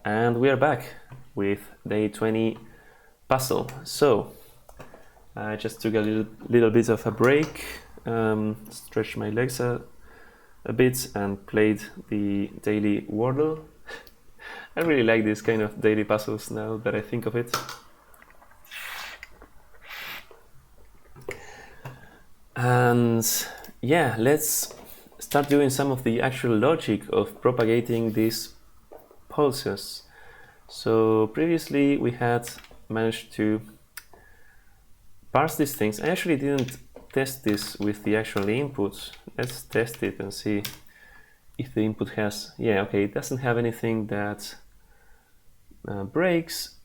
And we are back with day 20 puzzle. So I just took a little bit of a break, stretched my legs a bit and played the daily Wordle. I really like this kind of daily puzzles now that I think of it. And yeah, let's start doing some of the actual logic of propagating these pulses. So previously we had managed to parse these things. I actually didn't test this with the actual inputs. Let's test it and see if the input has, yeah, okay, it doesn't have anything that breaks,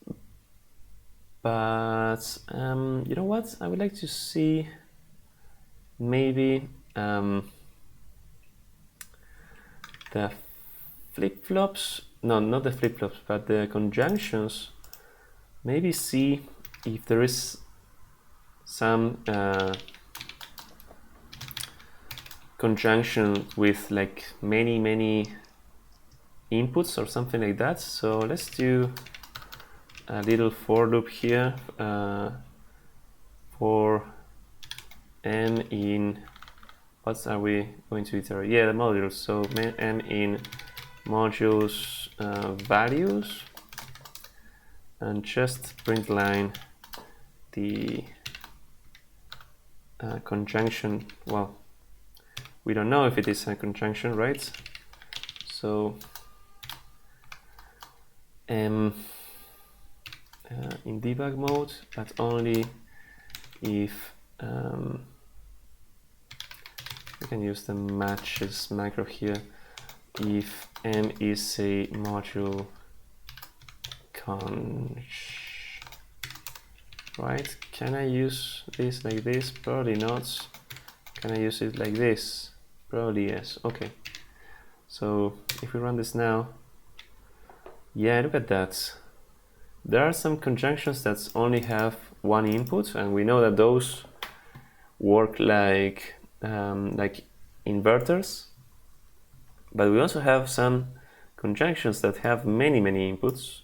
but you know what, I would like to see maybe the flip-flops, no, not the flip-flops, but the conjunctions, maybe see if there is some conjunction with like many inputs or something like that. So let's do a little for loop here for n in, what are we going to iterate? Yeah, the modules. So n in modules values, and just print line the conjunction. Well, we don't know if it is a conjunction, right? So in debug mode, but only if we can use the matches macro here, if n is a module conj, right? Can I use this like this? Probably not. Can I use it like this? Probably yes. Okay. So if we run this now, yeah, look at that. There are some conjunctions that only have one input, and we know that those work like inverters. But we also have some conjunctions that have many inputs.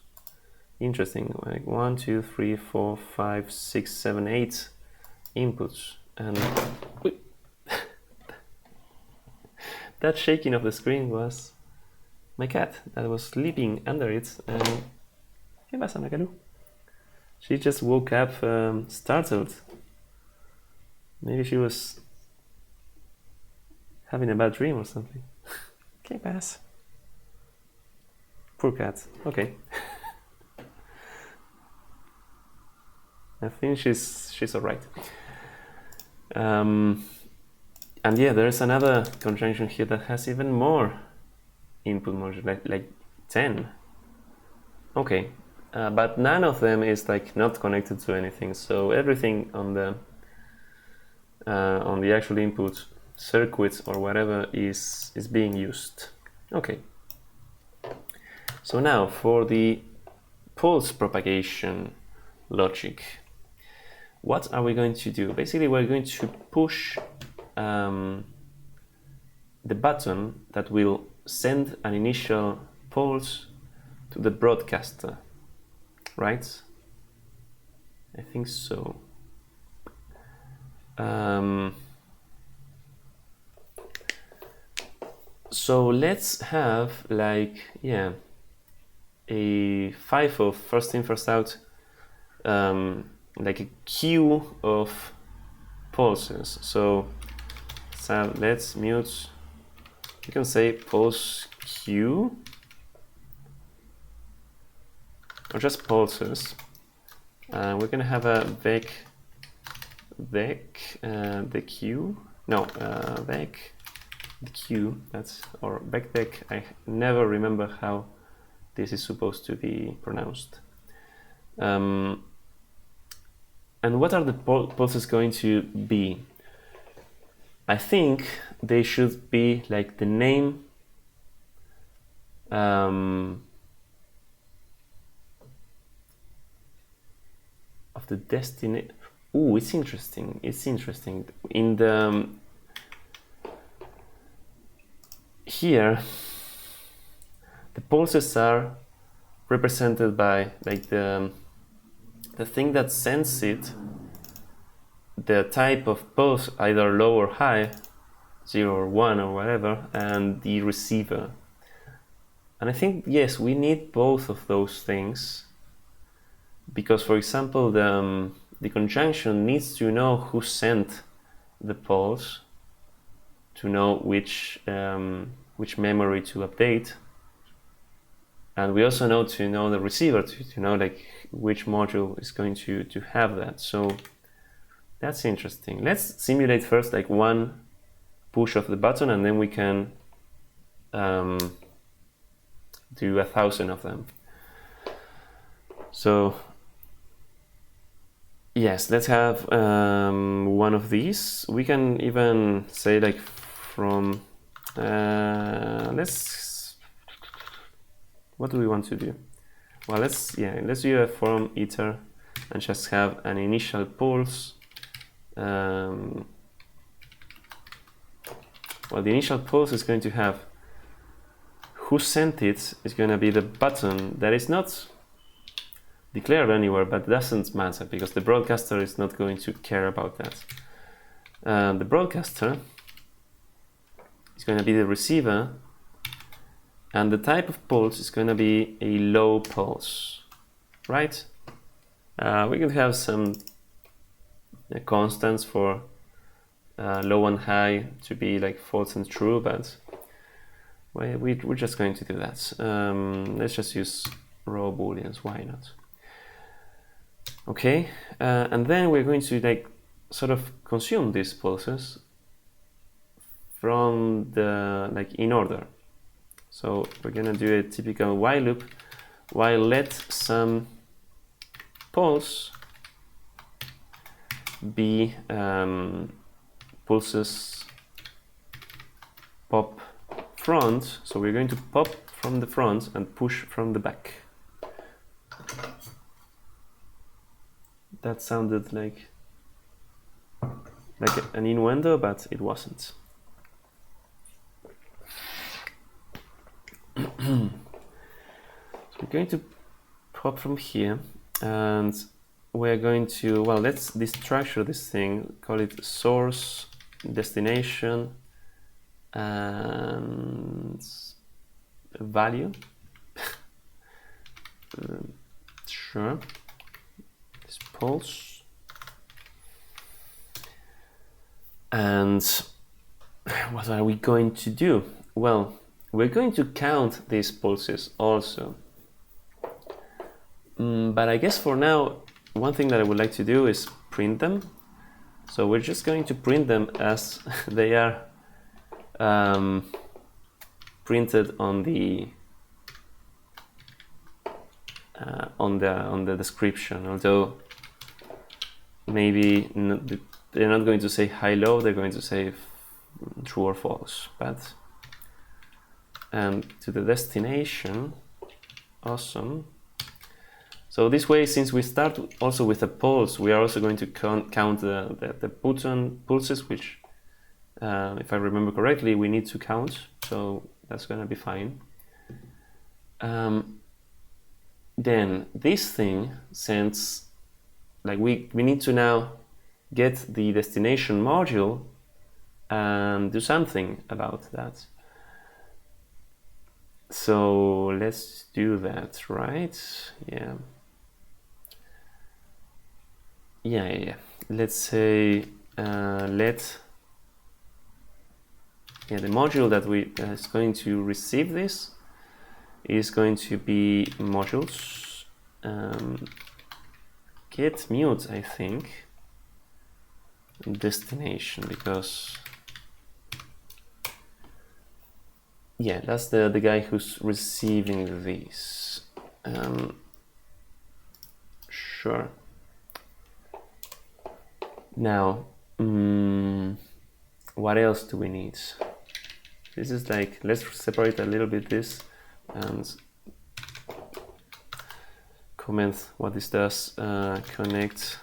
Interesting, like 1, 2, 3, 4, 5, 6, 7, 8 inputs. And that shaking of the screen was my cat that was sleeping under it. And ¿qué pasa, Nakalu? She just woke up startled. Maybe she was having a bad dream or something. ¿Qué pasa? Poor cat. Okay. I think she's all right. And yeah, there's another conjunction here that has even more input modules, like 10. Okay, but none of them is like not connected to anything. So everything on the actual input circuits or whatever is being used. Okay. So now for the pulse propagation logic, what are we going to do? Basically, we're going to push the button that will send an initial pulse to the broadcaster, right? I think so. So let's have like, yeah, a FIFO, first in, first out, like a queue of pulses. So let's mute, you can say pulse queue, or just pulses. We're gonna have a vec the queue, no, vec the queue, that's, or vec, I never remember how this is supposed to be pronounced. And what are the pulses going to be? I think they should be like the name of the destiny. Ooh, it's interesting. It's interesting. In the here, the pulses are represented by like the thing that sends it, the type of pulse, either low or high, 0 or 1 or whatever, and the receiver. And I think, yes, we need both of those things, because, for example, the conjunction needs to know who sent the pulse, to know which memory to update, and we also know to know the receiver, to know like which module is going to have that. So that's interesting. Let's simulate first like one push of the button, and then we can do 1,000 of them. So yes, let's have one of these. We can even say like from what do we want to do? Well, let's do a from iter and just have an initial pulse. Well, the initial pulse is going to have who sent it is going to be the button that is not declared anywhere, but doesn't matter because the broadcaster is not going to care about that. The broadcaster is going to be the receiver, and the type of pulse is going to be a low pulse, right? We can have some constants for low and high to be like false and true, but we're just going to do that. Let's just use raw booleans, why not? Okay, and then we're going to like sort of consume these pulses from the like in order. So we're gonna do a typical while loop, while let some pulse be pulses pop front. So we're going to pop from the front and push from the back. That sounded like an innuendo, but it wasn't. So we're going to pop from here, and we're going to, well, let's destructure this thing, call it source, destination, and value. Sure. This pulse. And what are we going to do? Well, we're going to count these pulses also. But I guess for now, one thing that I would like to do is print them. So we're just going to print them as they are printed on the description. Although maybe they're not going to say high-low, they're going to say true or false. But and to the destination, awesome. So this way, since we start also with a pulse, we are also going to count the button pulses, which, if I remember correctly, we need to count. So that's going to be fine. Then this thing sends, like we need to now get the destination module and do something about that. So let's do that, right? Yeah. Let's say let the module that is going to receive this is going to be modules get mute, I think, destination, because that's the guy who's receiving these. Sure. Now, what else do we need? This is like, let's separate a little bit this and comment what this does. Connect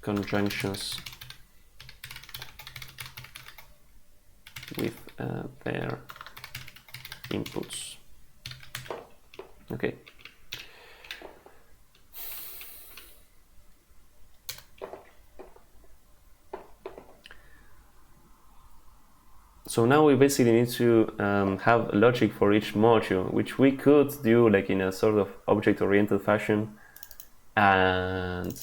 conjunctions with their inputs. Okay. So now we basically need to have logic for each module, which we could do like in a sort of object-oriented fashion and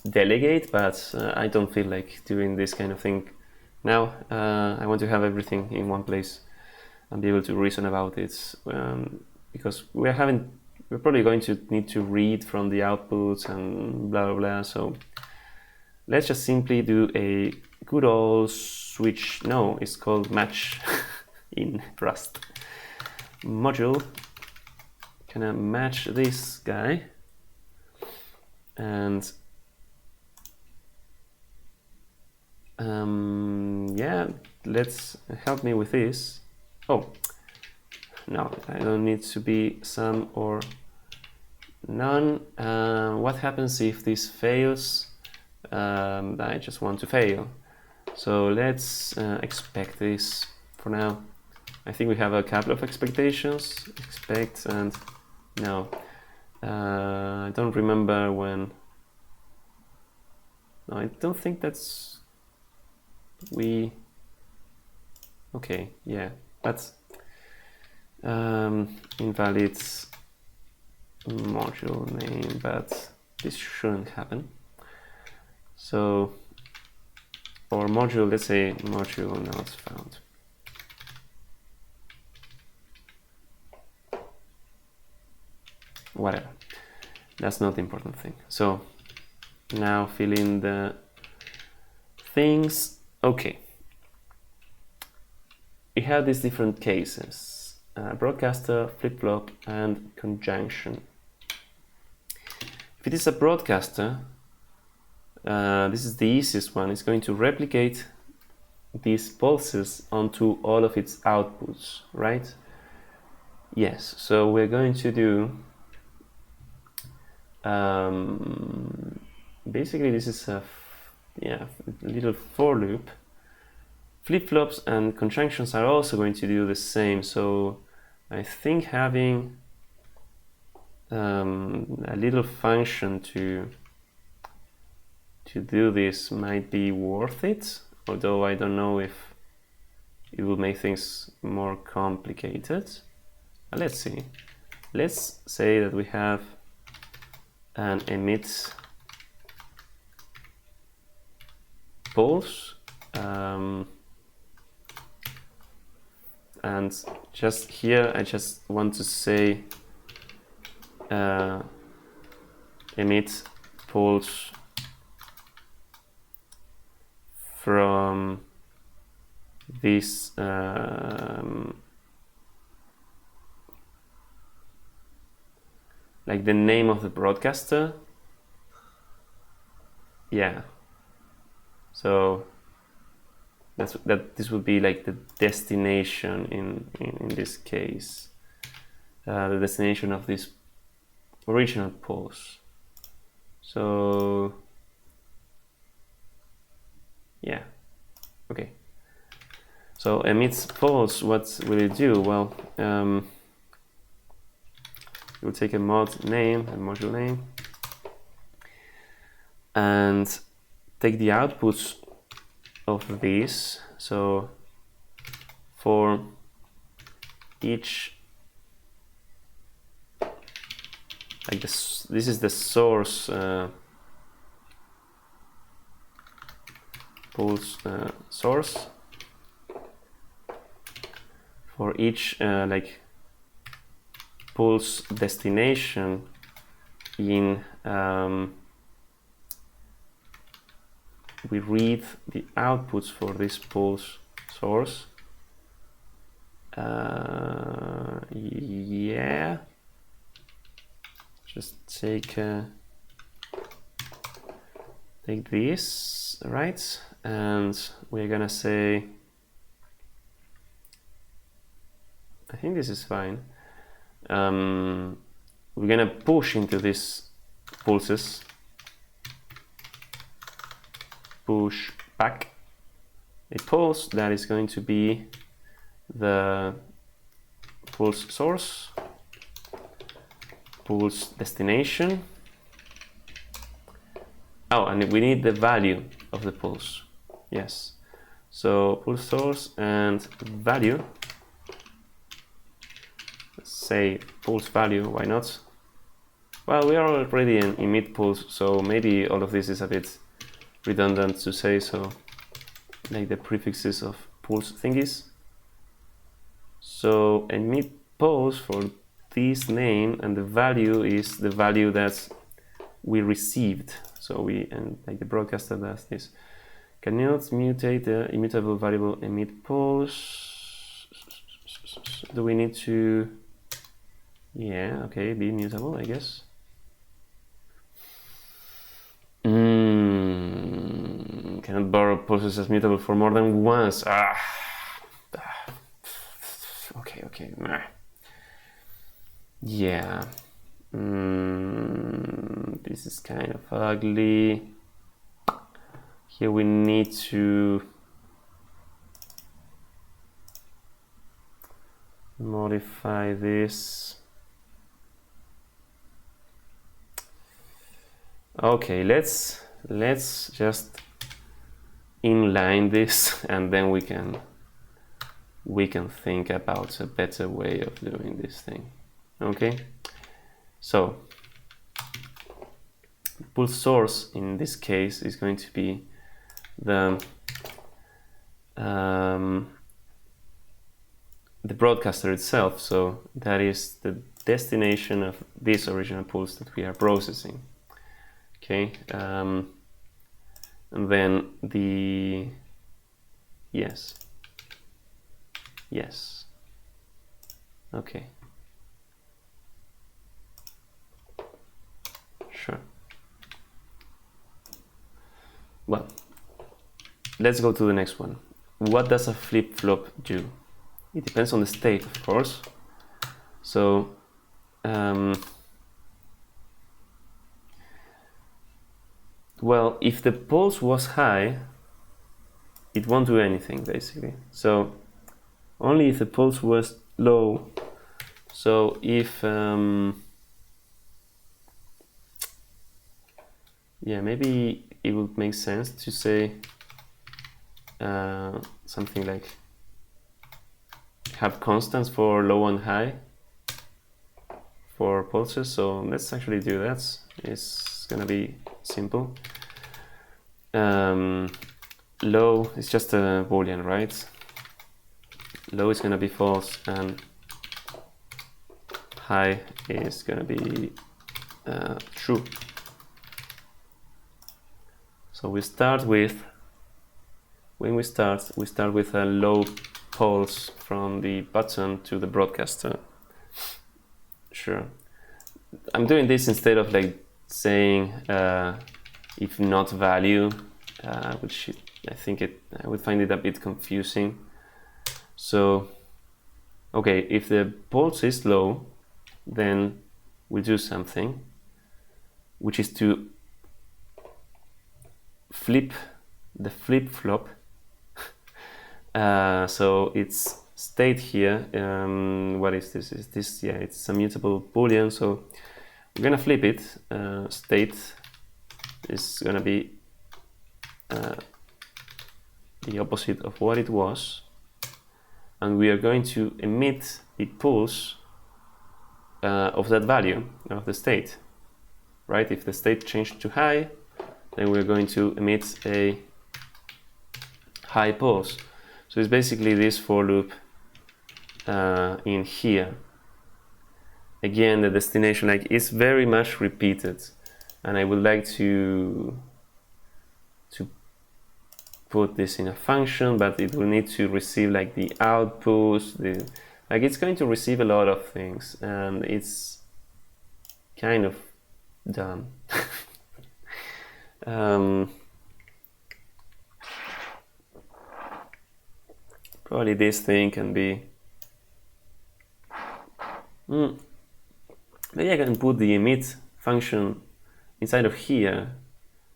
delegate, but I don't feel like doing this kind of thing now. I want to have everything in one place and be able to reason about it, because we're probably going to need to read from the outputs and blah blah blah. So let's just simply do a good old switch. No, it's called match in Rust. Module, can I match this guy? And yeah, let's help me with this. Oh, no, I don't need to be some or none. What happens if this fails? I just want to fail. So let's expect this for now. I think we have a couple of expectations. Expect and no. I don't remember when. No, I don't think that's okay, yeah, that's invalid module name, but this shouldn't happen. So, or module, let's say module not found. Whatever, that's not the important thing. So now fill in the things. Okay, we have these different cases: broadcaster, flip-flop, and conjunction. If it is a broadcaster, this is the easiest one. It's going to replicate these pulses onto all of its outputs, right? Yes, so we're going to do basically this is a little for loop. Flip-flops and conjunctions are also going to do the same, so I think having a little function to do this might be worth it, although I don't know if it will make things more complicated. Let's see. Let's say that we have an emit pulse, and just here I just want to say emit pulse from this like the name of the broadcaster. Yeah, so this would be like the destination in this case, the destination of this original pulse. So yeah, okay. So emits pulse, what will it do? Well, we'll take a mod name, a module name, and take the outputs of these. So for each, like this is the source pulse source. For each like pulse destination in we read the outputs for this pulse source. Yeah, just take this, right? And we're gonna say, I think this is fine. We're gonna push into these pulses, push back a pulse that is going to be the pulse source, pulse destination. Oh, and we need the value of the pulse. Yes. So pulse source and value. Let's say pulse value, why not? Well, we are already in emit pulse, so maybe all of this is a bit redundant to say, so like the prefixes of pulse thingies. So emit pulse for this name, and the value is the value that we received. So we, and like the broadcaster does this. Cannot mutate the immutable variable emit pulse. Do we need to? Yeah, okay, be mutable, I guess. Cannot borrow pulses as mutable for more than once. Okay. Yeah. This is kind of ugly. Here we need to modify this. Okay, let's just inline this, and then we can think about a better way of doing this thing. Okay, so pulse source in this case is going to be the broadcaster itself. So that is the destination of this original pulse that we are processing. Okay, and then the yes. Okay, sure. Well, let's go to the next one. What does a flip-flop do? It depends on the state, of course. So well, if the pulse was high, it won't do anything basically. So only if the pulse was low. So if yeah, maybe it would make sense to say something like have constants for low and high for pulses. So let's actually do that. It's gonna be simple. Low is just a Boolean, right? Low is gonna be false, and high is gonna be true. So we start with, when we start with a low pulse from the button to the broadcaster. Sure. I'm doing this instead of like saying if not value, which I think I would find it a bit confusing. So, okay, if the pulse is low, then we'll do something, which is to flip the flip-flop. So it's state here. What is this? Is this? Yeah, it's a mutable Boolean. So we're gonna flip it. State is gonna be the opposite of what it was, and we are going to emit the pulse of that value of the state, right? If the state changed to high, then we're going to emit a high pulse. So it's basically this for loop in here. Again, the destination like is very much repeated, and I would like to put this in a function, but it will need to receive like the outputs, like it's going to receive a lot of things, and it's kind of dumb. Probably this thing can be maybe I can put the emit function inside of here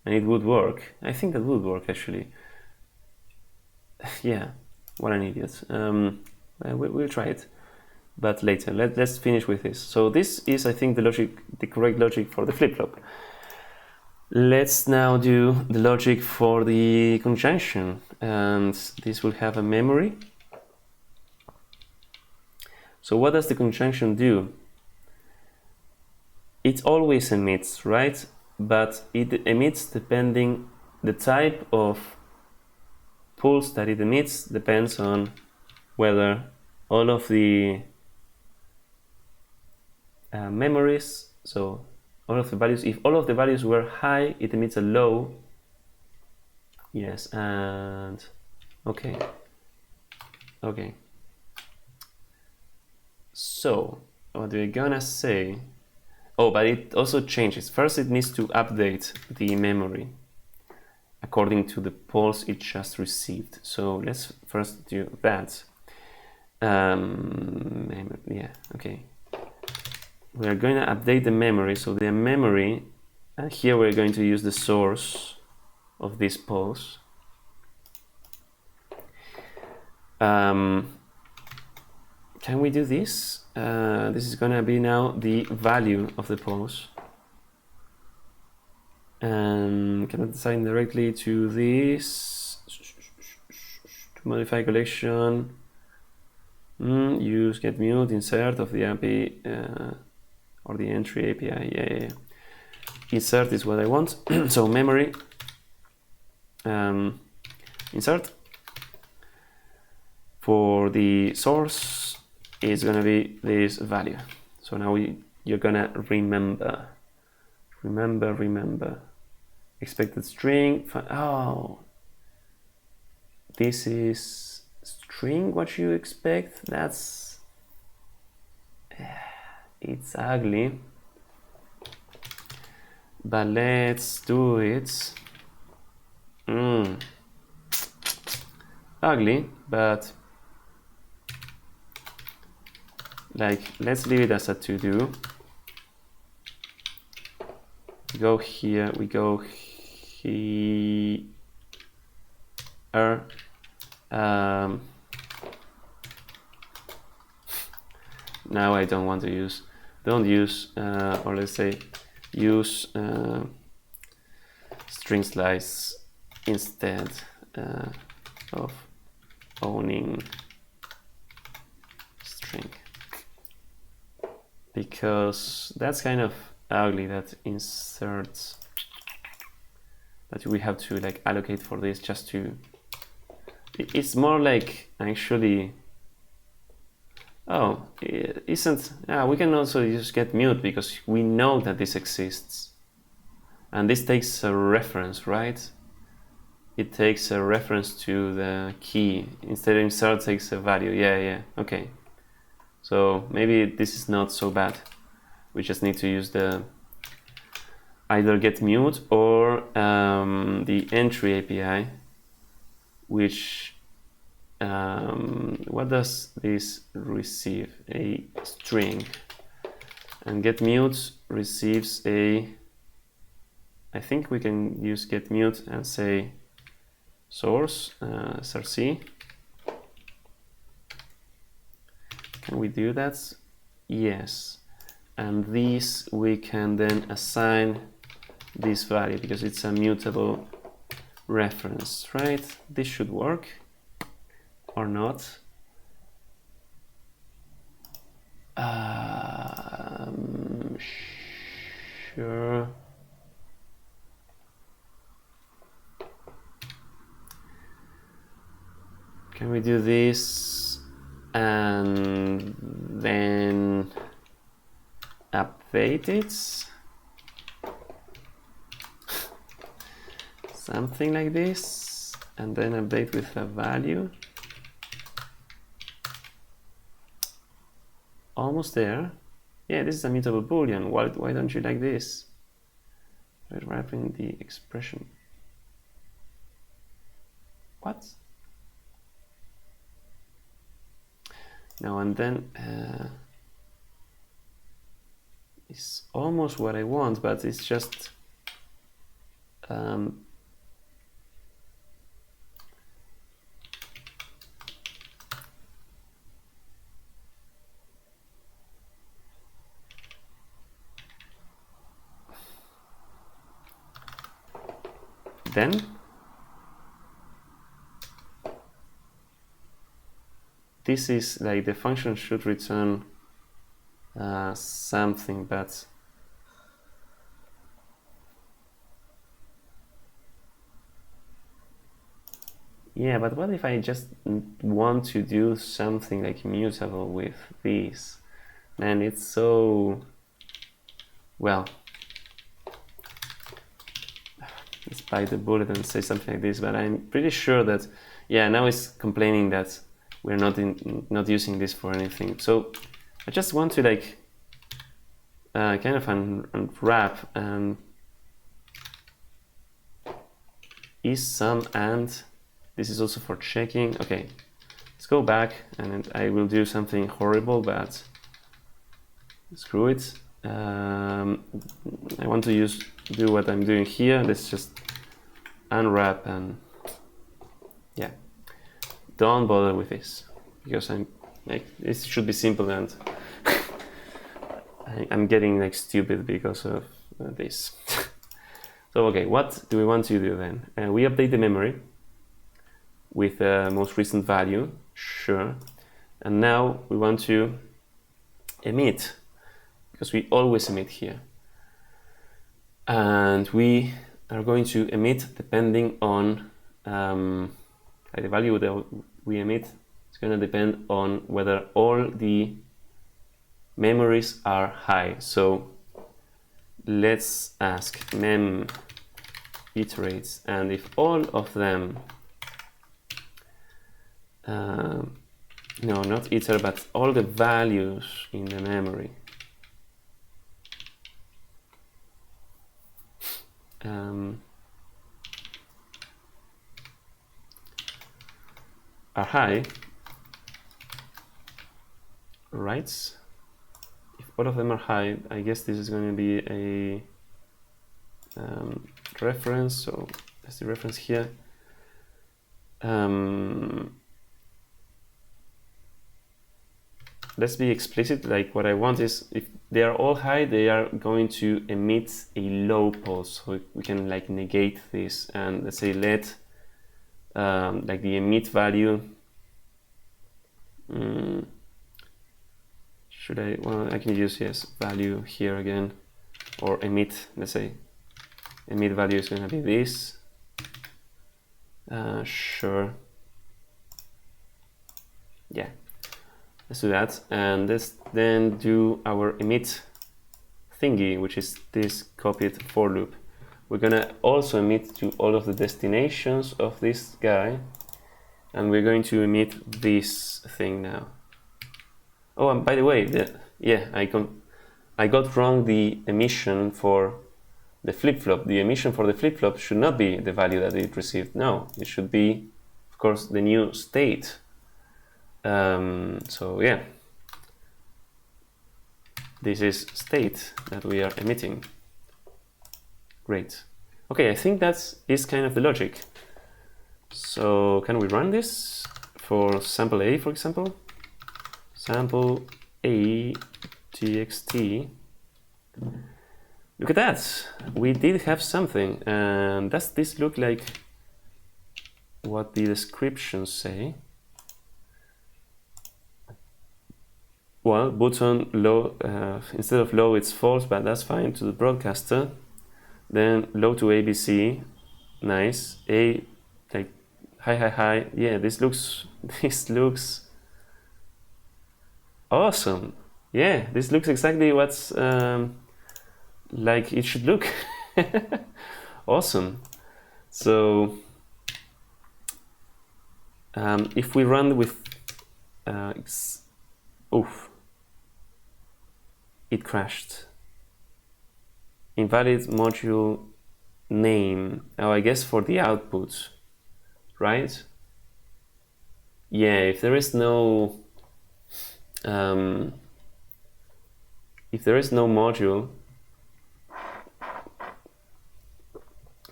and it would work. I think that would work actually. Yeah, what an idiot. We'll try it. but later. Let's finish with this. So this is, I think, the correct logic for the flip-flop. Let's now do the logic for the conjunction, and this will have a memory. So what does the conjunction do? It always emits, right? But it emits depending the type of pulse that it emits depends on whether all of the memories, so all of the values, if all of the values were high, it emits a low. Yes, and okay. So what we're gonna say, oh, but it also changes. First, it needs to update the memory according to the pulse it just received. So let's first do that. Yeah, okay. We are going to update the memory. So the memory, here we're going to use the source of this pulse. Can we do this? This is going to be now the value of the pulse. And can I assign directly to this? To modify collection. Use get mute insert of the API or the entry API. Yeah. Insert is what I want. So memory insert for the source is gonna be this value. So now you're gonna remember expected string. Oh, this is string what you expect. That's it's ugly, but let's do it. Ugly, but like let's leave it as a to do. We go here, we go here. Now I don't want to use, or let's say use string slice instead of owning string, because that's kind of ugly, that inserts, that we have to like allocate for this just to, it's more like actually, oh, it isn't, we can also use get mute because we know that this exists. And this takes a reference, right? It takes a reference to the key. Instead of insert takes a value. Yeah, okay. So maybe this is not so bad. We just need to use the either get mute or the entry API, which what does this receive? A string, and get mute receives a, I think we can use get mute and say source src. Can we do that? Yes. And this we can then assign this value because it's a mutable reference, right? This should work or not. Sure. Can we do this and then update it? Something like this, and then update with a value. Almost there. Yeah, this is a mutable boolean. Why don't you like this? By wrapping the expression. What? Now and then it's almost what I want, but it's just then this is like the function should return something, but yeah, but what if I just want to do something like mutable with this? Man, it's so, well, let's bite the bullet and say something like this, but I'm pretty sure that, yeah, now it's complaining that we're not using this for anything. So I just want to like kind of unwrap and is some, and this is also for checking. Okay, let's go back and I will do something horrible, but screw it. I want to do what I'm doing here. Let's just unwrap and yeah, don't bother with this because I'm like, it should be simple, and I'm getting like stupid because of this. So okay, what do we want to do then? We update the memory with the most recent value, sure. And now we want to emit, because we always emit here. And we are going to emit depending on the value that we emit. It's going to depend on whether all the memories are high. So let's ask mem iterates, and if all of them no, not iter, but all the values in the memory are high, right? If all of them are high, I guess this is going to be a reference, so that's the reference here. Let's be explicit, like what I want is if they are all high, they are going to emit a low pulse, so we can like negate this, and let's say let like the emit value, should I, well, I can use, yes, value here again, or emit, let's say emit value is going to be this, sure, yeah. Let's do that, and let's then do our emit thingy, which is this copied for loop. We're gonna also emit to all of the destinations of this guy, and we're going to emit this thing now. Oh, and by the way, I got wrong the emission for the flip-flop. The emission for the flip-flop should not be the value that it received. No, it should be, of course, the new state. So yeah, this is state that we are emitting. Great. Okay, I think that is kind of the logic. So can we run this for sample A, for example? Sample A txt. Look at that. We did have something. And does this look like what the descriptions say? Well, button low, instead of low it's false, but that's fine, to the broadcaster. Then low to ABC, nice. A, like high, yeah, this looks awesome. Yeah, this looks exactly what's like it should look. Awesome. So if we run with oof, it crashed. Invalid module name. Oh, I guess for the output, right? Yeah, if there is no module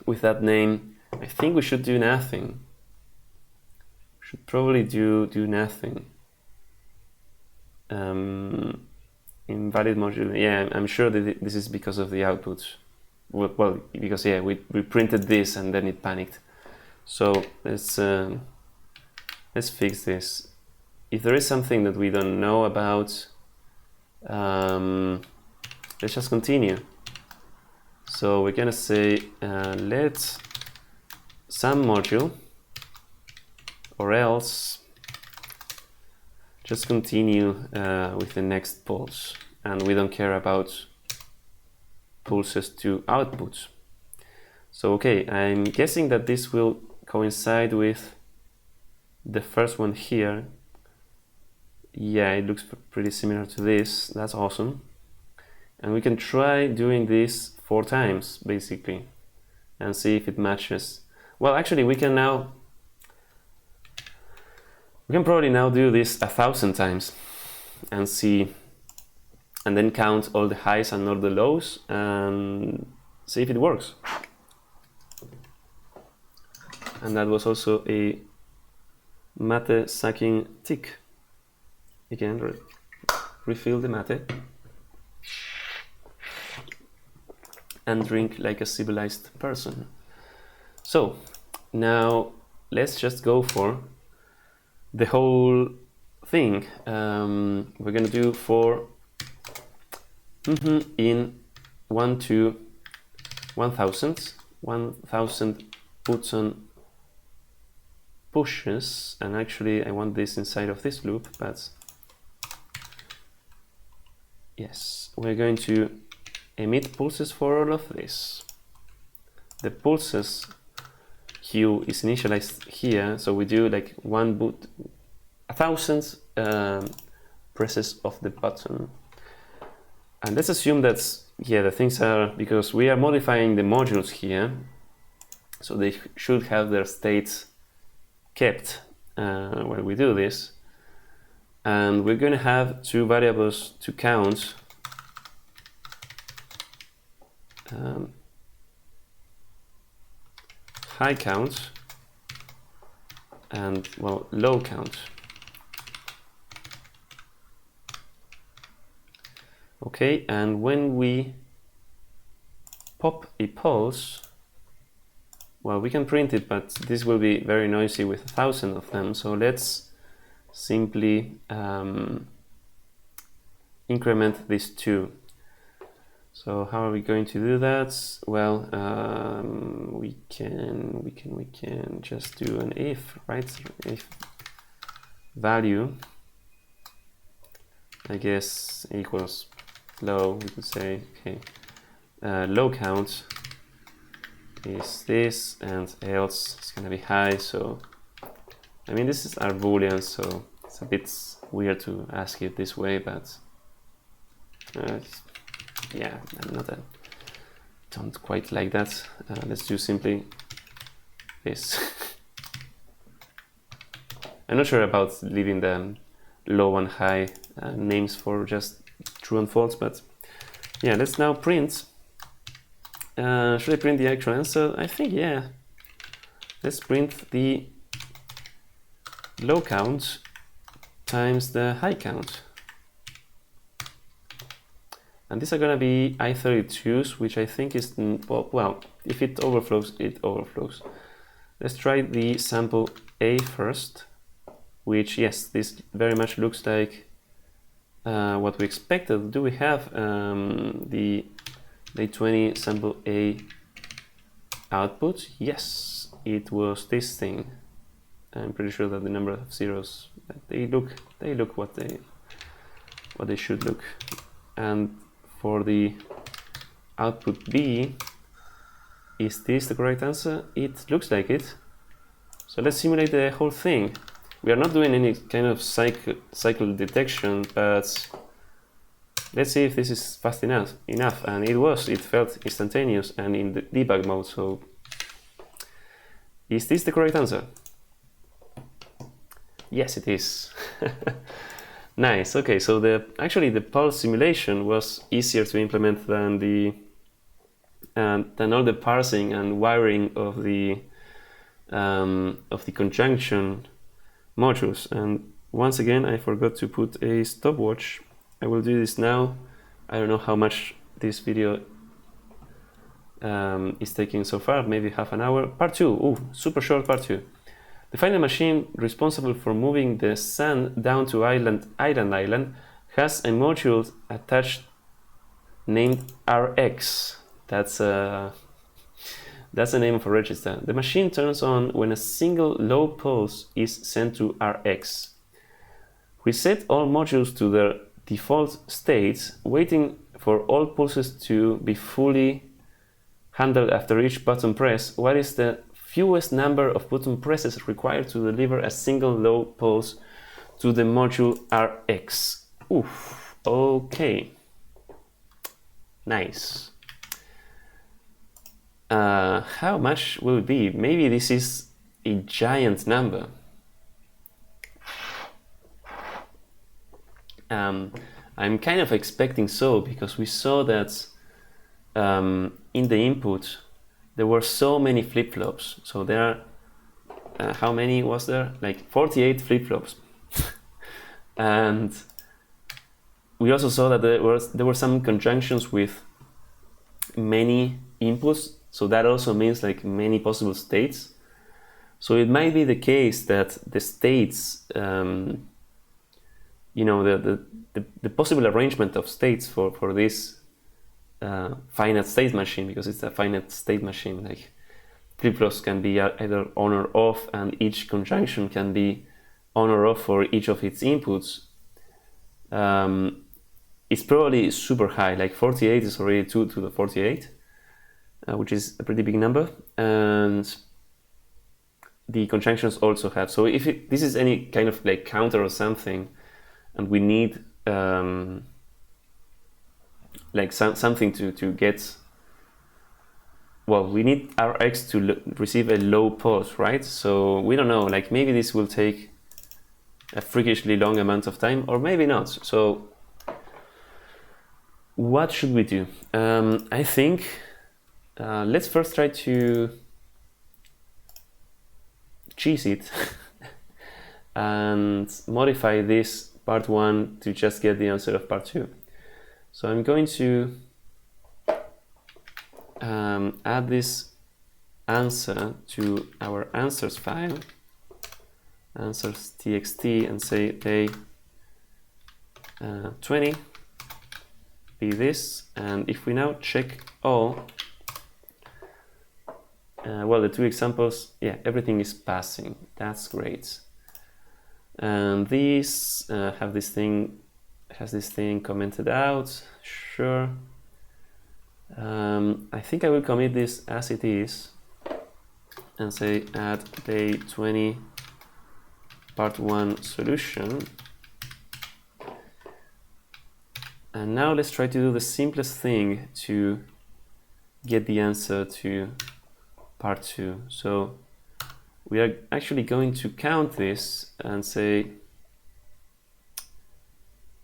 with that name, I think we should do nothing. Should probably do nothing. Invalid module. Yeah, I'm sure that this is because of the output. well, because yeah, we printed this and then it panicked. So let's fix this. If there is something that we don't know about, let's just continue. So we're gonna say let some module, or else just continue with the next pulse, and we don't care about pulses to outputs. So okay, I'm guessing that this will coincide with the first one here. Yeah, it looks pretty similar to this. That's awesome. And we can try doing this 4 times basically and see if it matches. Well, actually we can probably now do this 1,000 times and see, and then count all the highs and all the lows and see if it works. And that was also a mate sucking tick. Again, refill the mate and drink like a civilized person. So now let's just go for the whole thing. We're gonna do for in 1 to 1,000 puts on pushes, and actually I want this inside of this loop, but yes, we're going to emit pulses for all of this. The pulses queue is initialized here, so we do like 1,000 presses of the button. And let's assume that, yeah, the things are, because we are modifying the modules here, so they should have their states kept when we do this. And we're going to have 2 variables to count. High count and, well, low count. Okay, and when we pop a pulse, well, we can print it, but this will be very noisy with 1,000 of them. So let's simply increment these 2. So how are we going to do that? Well, we can just do an if, right? If value, I guess, equals low. We could say, okay, low count is this, and else it's gonna be high. So, I mean, this is our Boolean, so it's a bit weird to ask it this way, but yeah, don't quite like that. Let's do simply this. I'm not sure about leaving the low and high names for just true and false, but yeah, let's now print. Should I print the actual answer? I think, yeah. Let's print the low count times the high count. And these are going to be I32s, which I think is, well, if it overflows, it overflows. Let's try the sample A first, which, yes, this very much looks like what we expected. Do we have the A20 sample A output? Yes, it was this thing. I'm pretty sure that the number of zeros, they look what they should look. And for the output B, is this the correct answer? It looks like it. So let's simulate the whole thing. We are not doing any kind of cycle detection, but let's see if this is fast enough. And it was. It felt instantaneous and in the debug mode. So is this the correct answer? Yes, it is. Nice. Okay, so actually the pulse simulation was easier to implement than all the parsing and wiring of the conjunction modules. And once again, I forgot to put a stopwatch. I will do this now. I don't know how much this video is taking so far, maybe half an hour. Part 2, ooh, super short part 2. The final machine responsible for moving the sand down to island has a module attached named RX. That's the name of a register. The machine turns on when a single low pulse is sent to RX. We set all modules to their default states, waiting for all pulses to be fully handled after each button press. What is the fewest number of button presses required to deliver a single low pulse to the module RX? Oof, okay. Nice. How much will it be? Maybe this is a giant number. I'm kind of expecting so, because we saw that in the input there were so many flip-flops. So there are, how many was there? Like 48 flip-flops. And we also saw that there were some conjunctions with many inputs. So that also means like many possible states. So it might be the case that the states, you know, the possible arrangement of states for this finite state machine, because it's a finite state machine, like flip-flops can be either on or off, and each conjunction can be on or off for each of its inputs. It's probably super high, like 48 is already 2 to the 48, which is a pretty big number, and the conjunctions also have. So if this is any kind of like counter or something, and we need like something to get, well, we need Rx to receive a low pulse, right? So we don't know, like maybe this will take a freakishly long amount of time, or maybe not. So what should we do? I think let's first try to cheese it and modify this part 1 to just get the answer of part 2. So I'm going to add this answer to our answers file, answers.txt, and say day 20 be this. And if we now check all, well, the 2 examples, yeah, everything is passing. That's great. And these has this thing commented out. Sure. I think I will commit this as it is and say add day 20 part 1 solution. And now let's try to do the simplest thing to get the answer to part 2. So we are actually going to count this and say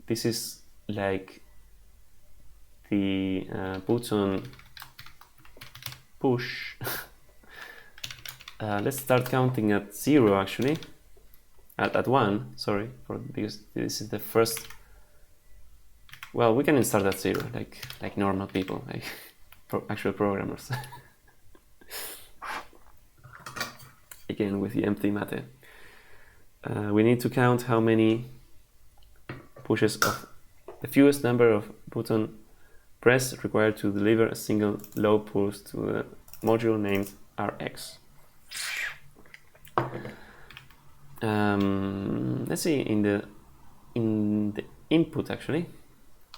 this is like the button push. Let's start counting at 0 actually, at 1, sorry, because this is the first. Well, we can start at 0, like normal people, like actual programmers. Again with the empty mate. We need to count how many pushes of the fewest number of button press required to deliver a single low pulse to the module named Rx. Let's see in the input actually.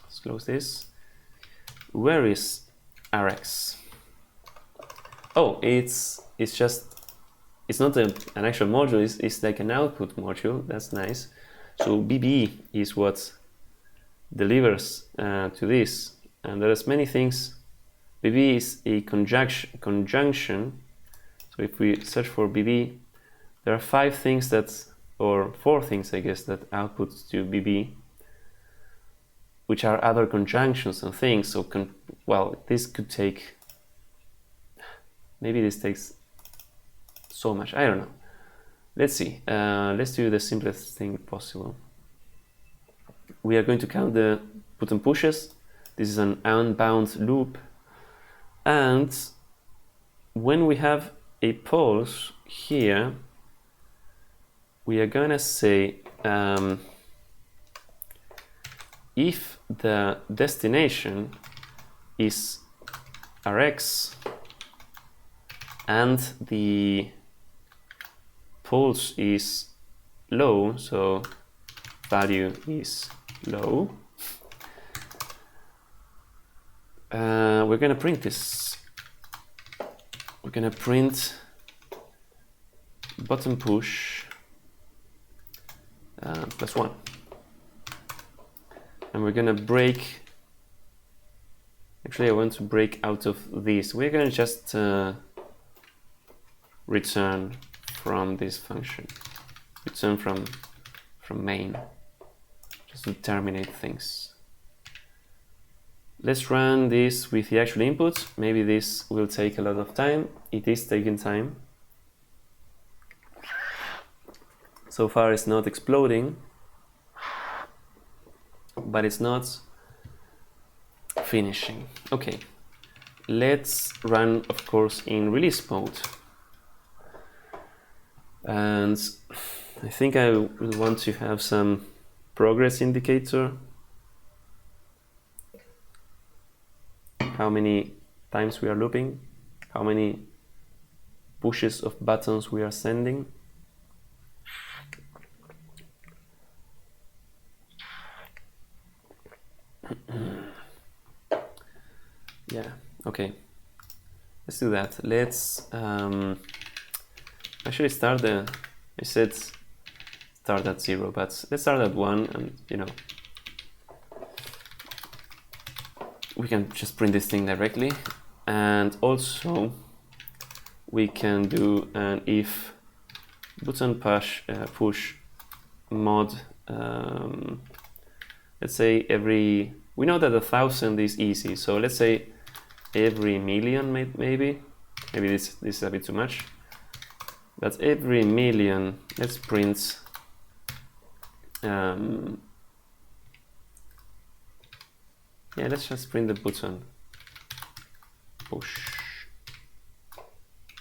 Let's close this. Where is Rx? Oh, it's not an actual module. It's like an output module. That's nice. So BB is what delivers to this, and there's many things. BB is a conjunction. So if we search for BB, there are 5 things or 4 things, I guess, that output to BB, which are other conjunctions and things. So well, this could take. Maybe this takes so much. I don't know. Let's see. Let's do the simplest thing possible. We are going to count the button pushes. This is an unbound loop. And when we have a pulse here, we are gonna say if the destination is Rx and the pulse is low, so value is low, we're gonna print this. We're gonna print button push +1, and we're gonna break. Actually, I want to break out of this. We're gonna just return from this function, return from main, just to terminate things. Let's run this with the actual input. Maybe this will take a lot of time. It is taking time. So far it's not exploding, but it's not finishing. Okay, let's run, of course, in release mode. And I think I will want to have some progress indicator. How many times we are looping, how many pushes of buttons we are sending. Yeah, okay, let's do that. Let's actually start I said start at 0, but let's start at 1, and you know, we can just print this thing directly. And also we can do an if button push mod, let's say every, we know that 1,000 is easy, so let's say every million, maybe this is a bit too much, but every million, let's print yeah, let's just print the button push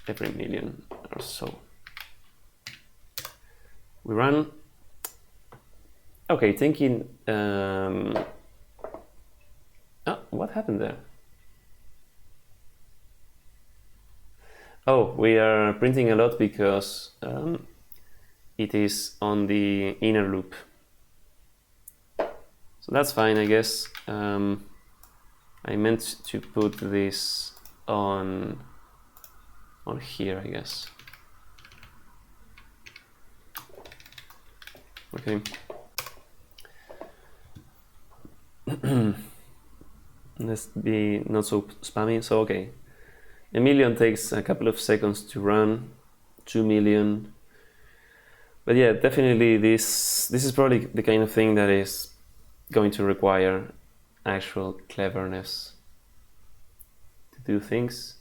every million or so. We run. Okay, thinking. Oh, what happened there? Oh, we are printing a lot because it is on the inner loop. So that's fine, I guess. I meant to put this on here, I guess. Okay. Let's be not so spammy. So okay, a million takes a couple of seconds to run. 2 million. But yeah, definitely this is probably the kind of thing that is going to require actual cleverness to do things.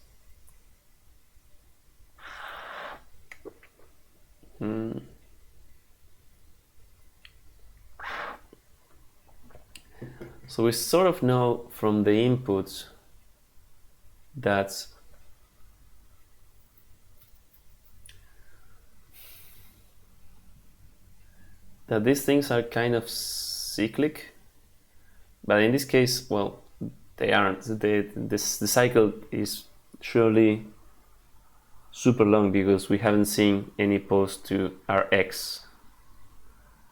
So we sort of know from the input that these things are kind of cyclic, but in this case, well, they aren't. The cycle is surely super long because we haven't seen any pulse to Rx,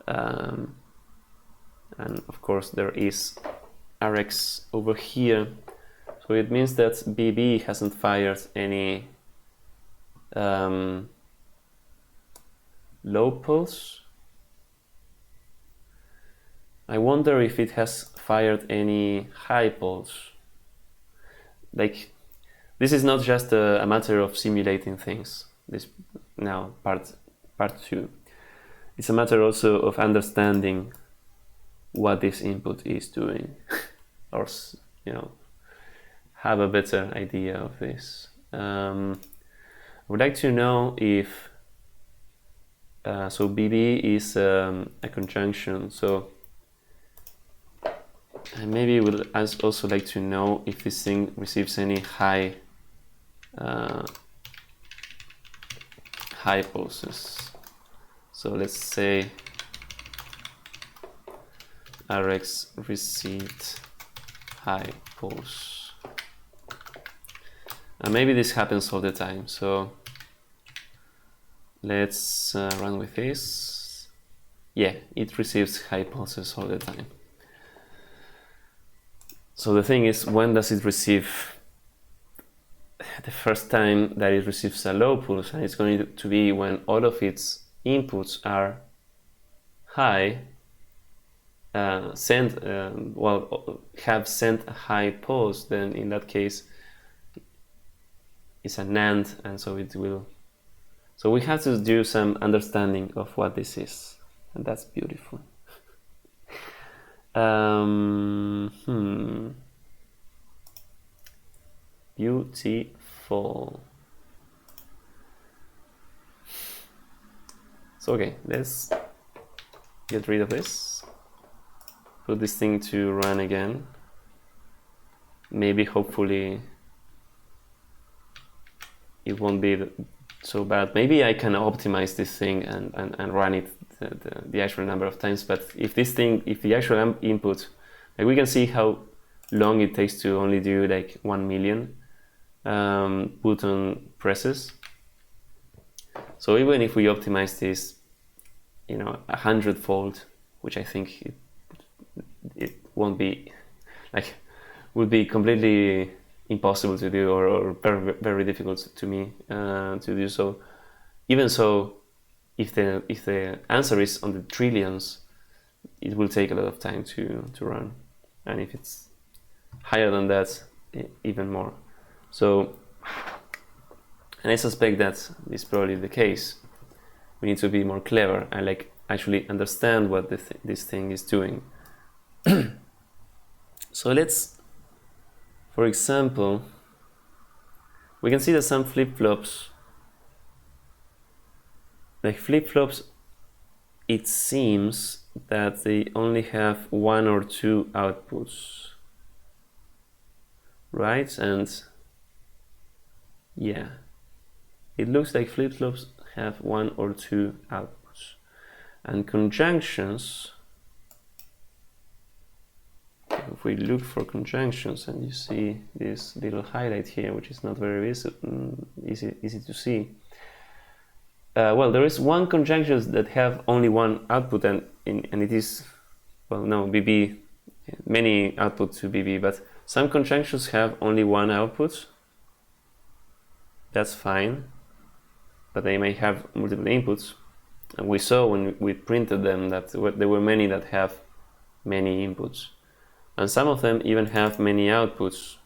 and of course there is Rx over here, so it means that BB hasn't fired any low pulse. I wonder if it has fired any high pulse. Like, this is not just a matter of simulating things. This now part 2. It's a matter also of understanding what this input is doing, or you know, have a better idea of this. I would like to know if so BB is a conjunction. So And maybe we'll also like to know if this thing receives any high pulses. So let's say Rx received high pulse. And maybe this happens all the time. So let's run with this. Yeah, it receives high pulses all the time. So the thing is, when does it receive? The first time that it receives a low pulse, and it's going to be when all of its inputs are high, have sent a high pulse. Then in that case, it's a NAND, and so it will. So we have to do some understanding of what this is, and that's beautiful. Beautiful. So okay, let's get rid of this. Put this thing to run again. Maybe, hopefully, it won't be so bad. Maybe I can optimize this thing and run it the actual number of times. But if the actual input, like, we can see how long it takes to only do like 1 million button presses. So even if we optimize this, 100-fold, which I think it won't be, like, would be completely impossible to do, or very, very difficult to me to do so. Even so, if the answer is on the trillions, it will take a lot of time to run, and if it's higher than that, even more. So, and I suspect that is probably the case. We need to be more clever and like actually understand what this thing is doing. So let's, for example, we can see that some flip-flops, it seems that they only have 1 or 2 outputs, right? And yeah, it looks like flip-flops have 1 or 2 outputs, and conjunctions, if we look for conjunctions, and you see this little highlight here, which is not very easy to see. Well, there is one conjunction that have only 1 output, and it is, well, no, BB, many outputs to BB, but some conjunctions have only 1 output. That's fine, but they may have multiple inputs. And we saw when we printed them that there were many that have many inputs. And some of them even have many outputs,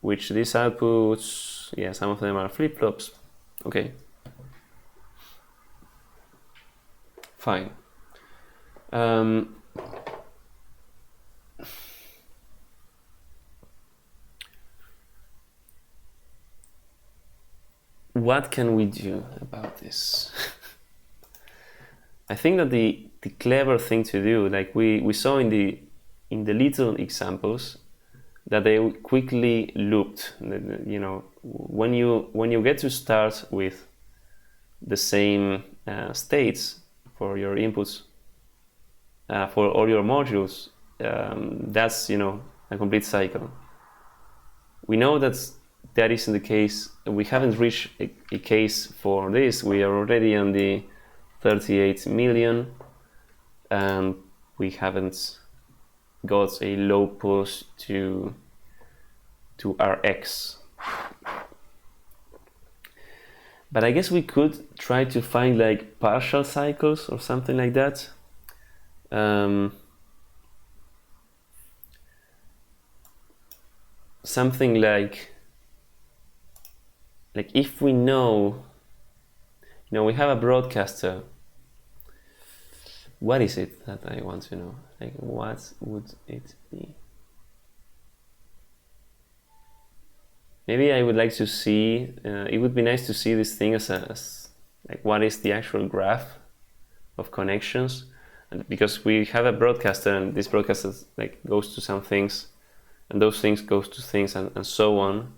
which these outputs, yeah, some of them are flip-flops. Okay. Fine. What can we do about this? I think that the clever thing to do, like we saw in the little examples, that they quickly looped. When you get to start with the same states for your inputs for all your modules, that's a complete cycle. We know that isn't the case. We haven't reached a case for this. We are already on the 38 million, and we haven't got a low pulse to Rx. But I guess we could try to find like partial cycles or something like that. Something like if we know, we have a broadcaster. What is it that I want to know? Like, what would it be? Maybe I would like to see, it would be nice to see this thing as like what is the actual graph of connections. because we have a broadcaster, and this broadcaster like goes to some things, and those things goes to things, and so on.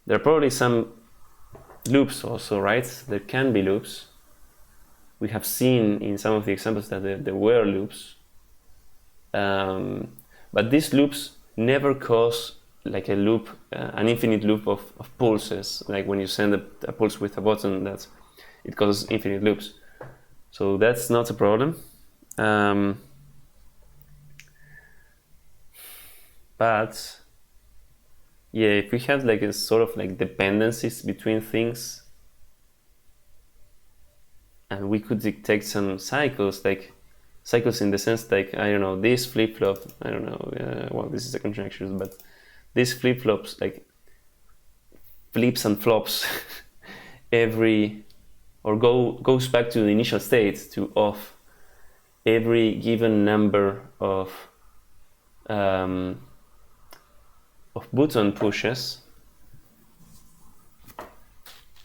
There are probably some loops also, right? There can be loops. We have seen in some of the examples that there were loops, but these loops never cause like a loop, an infinite loop of pulses. Like when you send a pulse with a button, that it causes infinite loops. So that's not a problem. But yeah, if we have like a sort of like dependencies between things, and we could detect some cycles, like cycles in the sense like, I don't know, this flip-flop, I don't know, well, this is a conjecture, but these flip-flops like flips and flops every, or goes back to the initial state, to off, every given number of button pushes.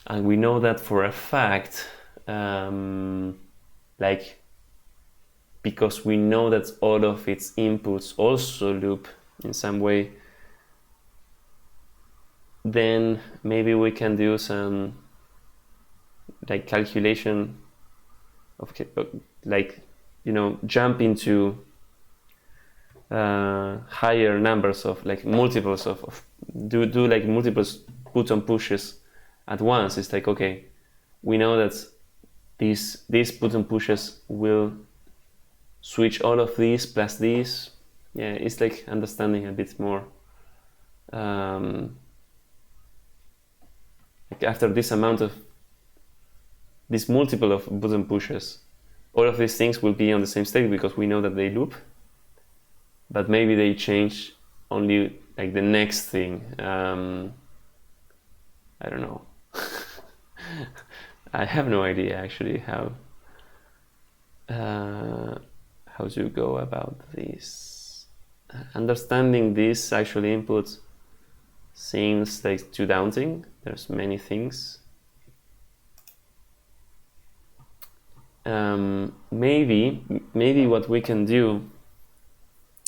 And we know that for a fact, like, because we know that all of its inputs also loop in some way, then maybe we can do some like calculation of like, you know, jump into higher numbers of like multiples of do like multiple button pushes at once. It's like, okay, we know that these button pushes will switch all of these plus these. Yeah, it's like understanding a bit more. Like after this amount of this multiple of button pushes, all of these things will be on the same state because we know that they loop, but maybe they change only like the next thing. I don't know. I have no idea actually how to go about this. Understanding this actual input seems like too daunting. There's many things. Maybe what we can do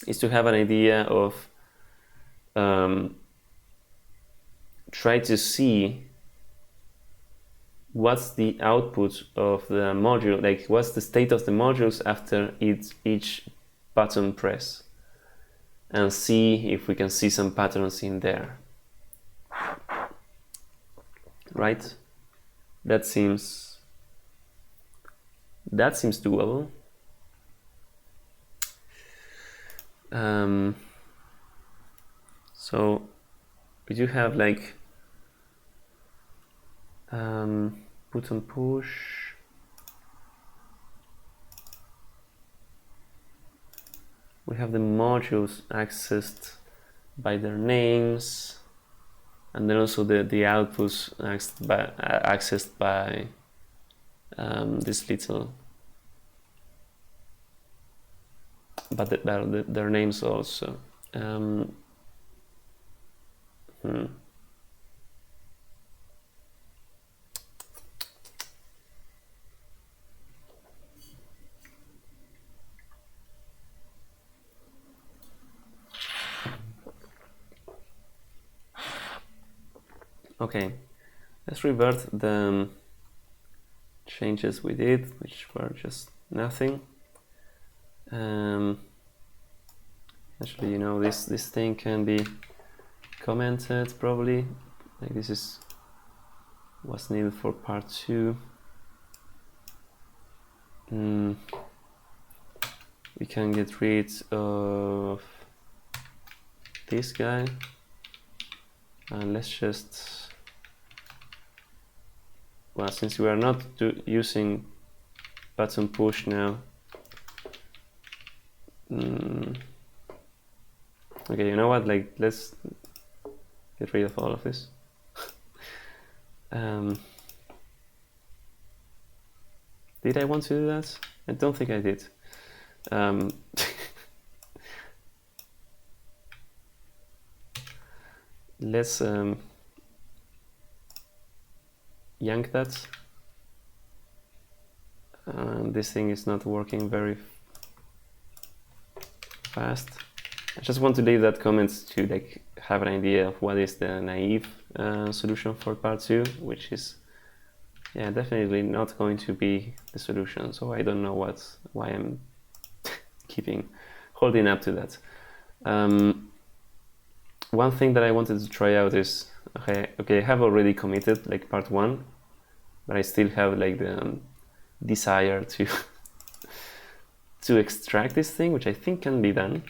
is to have an idea of try to see what's the output of the module, like what's the state of the modules after each button press, and see if we can see some patterns in there. Right? That seems doable. So we do have like button push. We have the modules accessed by their names, and then also the outputs accessed by this little, but their names also. Okay, let's revert the changes we did, which were just nothing. Actually, you know, this thing can be commented probably. Like this is what's needed for part 2. We can get rid of this guy, and let's just, well, since we are not using button push now, okay, you know what, like let's get rid of all of this. Did I want to do that? I don't think I did. Let's yank that, and this thing is not working very fast. I just want to leave that comment to like have an idea of what is the naive solution for part 2, which is definitely not going to be the solution. So I don't know why I'm holding up to that. One thing that I wanted to try out is okay, I have already committed like part 1, but I still have like the desire to to extract this thing, which I think can be done.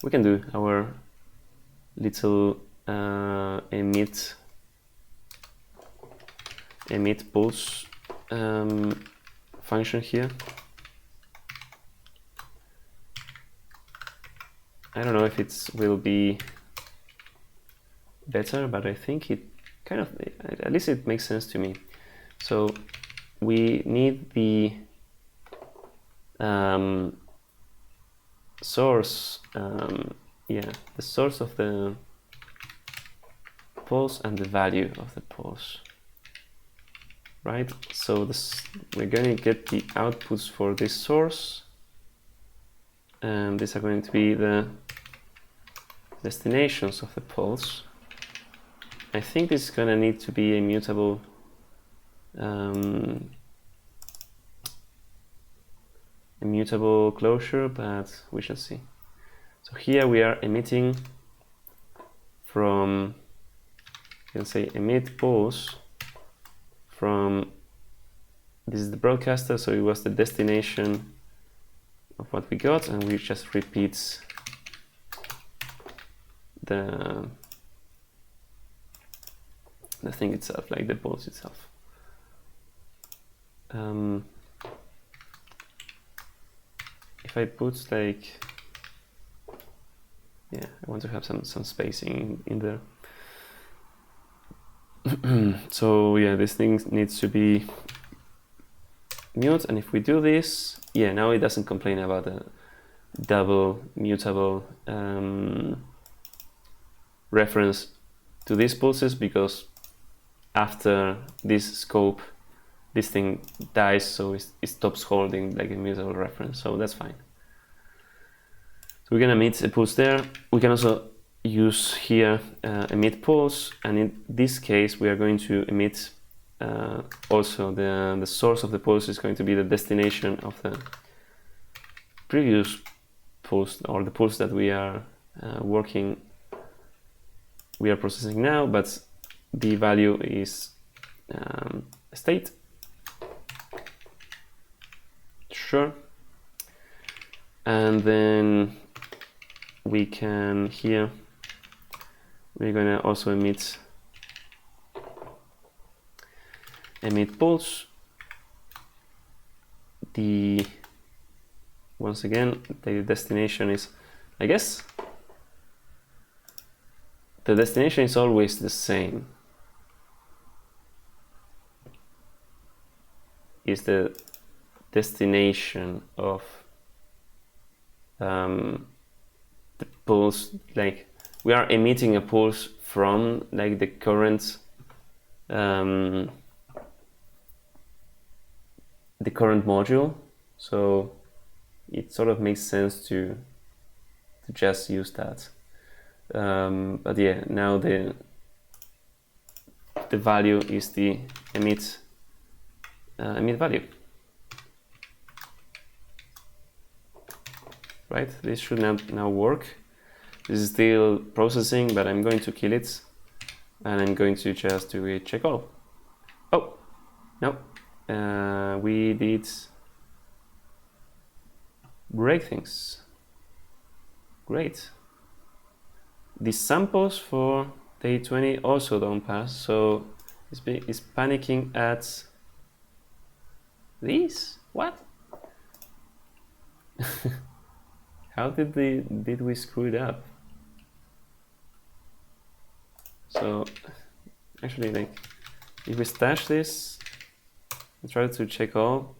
We can do our little emit pulse function here. I don't know if it will be better, but I think it kind of, at least it makes sense to me. So we need the source, the source of the pulse and the value of the pulse, right? So we're going to get the outputs for this source, and these are going to be the destinations of the pulse. I think this is going to need to be a mutable closure, but we shall see. So here we are emitting from, you can say emit pulse from, this is the broadcaster, so it was the destination of what we got, and we just repeat the thing itself, like the pulse itself. If I put like, I want to have some spacing in there. So this thing needs to be mute, and if we do this, now it doesn't complain about the double mutable reference to these pulses, because after this scope this thing dies, so it stops holding like a mutable reference, so that's fine. So we're gonna emit a pulse there. We can also use here emit pulse, and in this case we are going to emit also the source of the pulse is going to be the destination of the previous pulse, or the pulse that we are processing now, but the value is state. Sure. And then we can here, we're going to also emit pulse. Once again, the destination is, I guess, the destination is always the same. Is the destination of the pulse, like we are emitting a pulse from like the current module, so it sort of makes sense to just use that. But now the value is the emit value. Right, this should now work. This is still processing, but I'm going to kill it, and I'm going to just do a check all. Oh, no, we did break things. Great. The samples for day 20 also don't pass, so it's panicking at these? What? How did we screw it up? So actually, like, if we stash this and try to check all,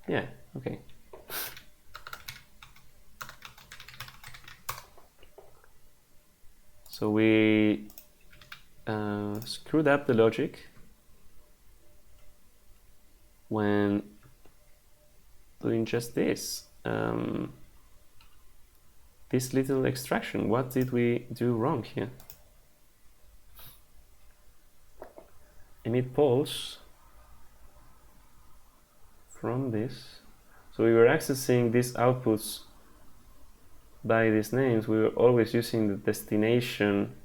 okay. So we screwed up the logic, just this. This little extraction. What did we do wrong here? Emit pulse from this. So we were accessing these outputs by these names. We were always using the destination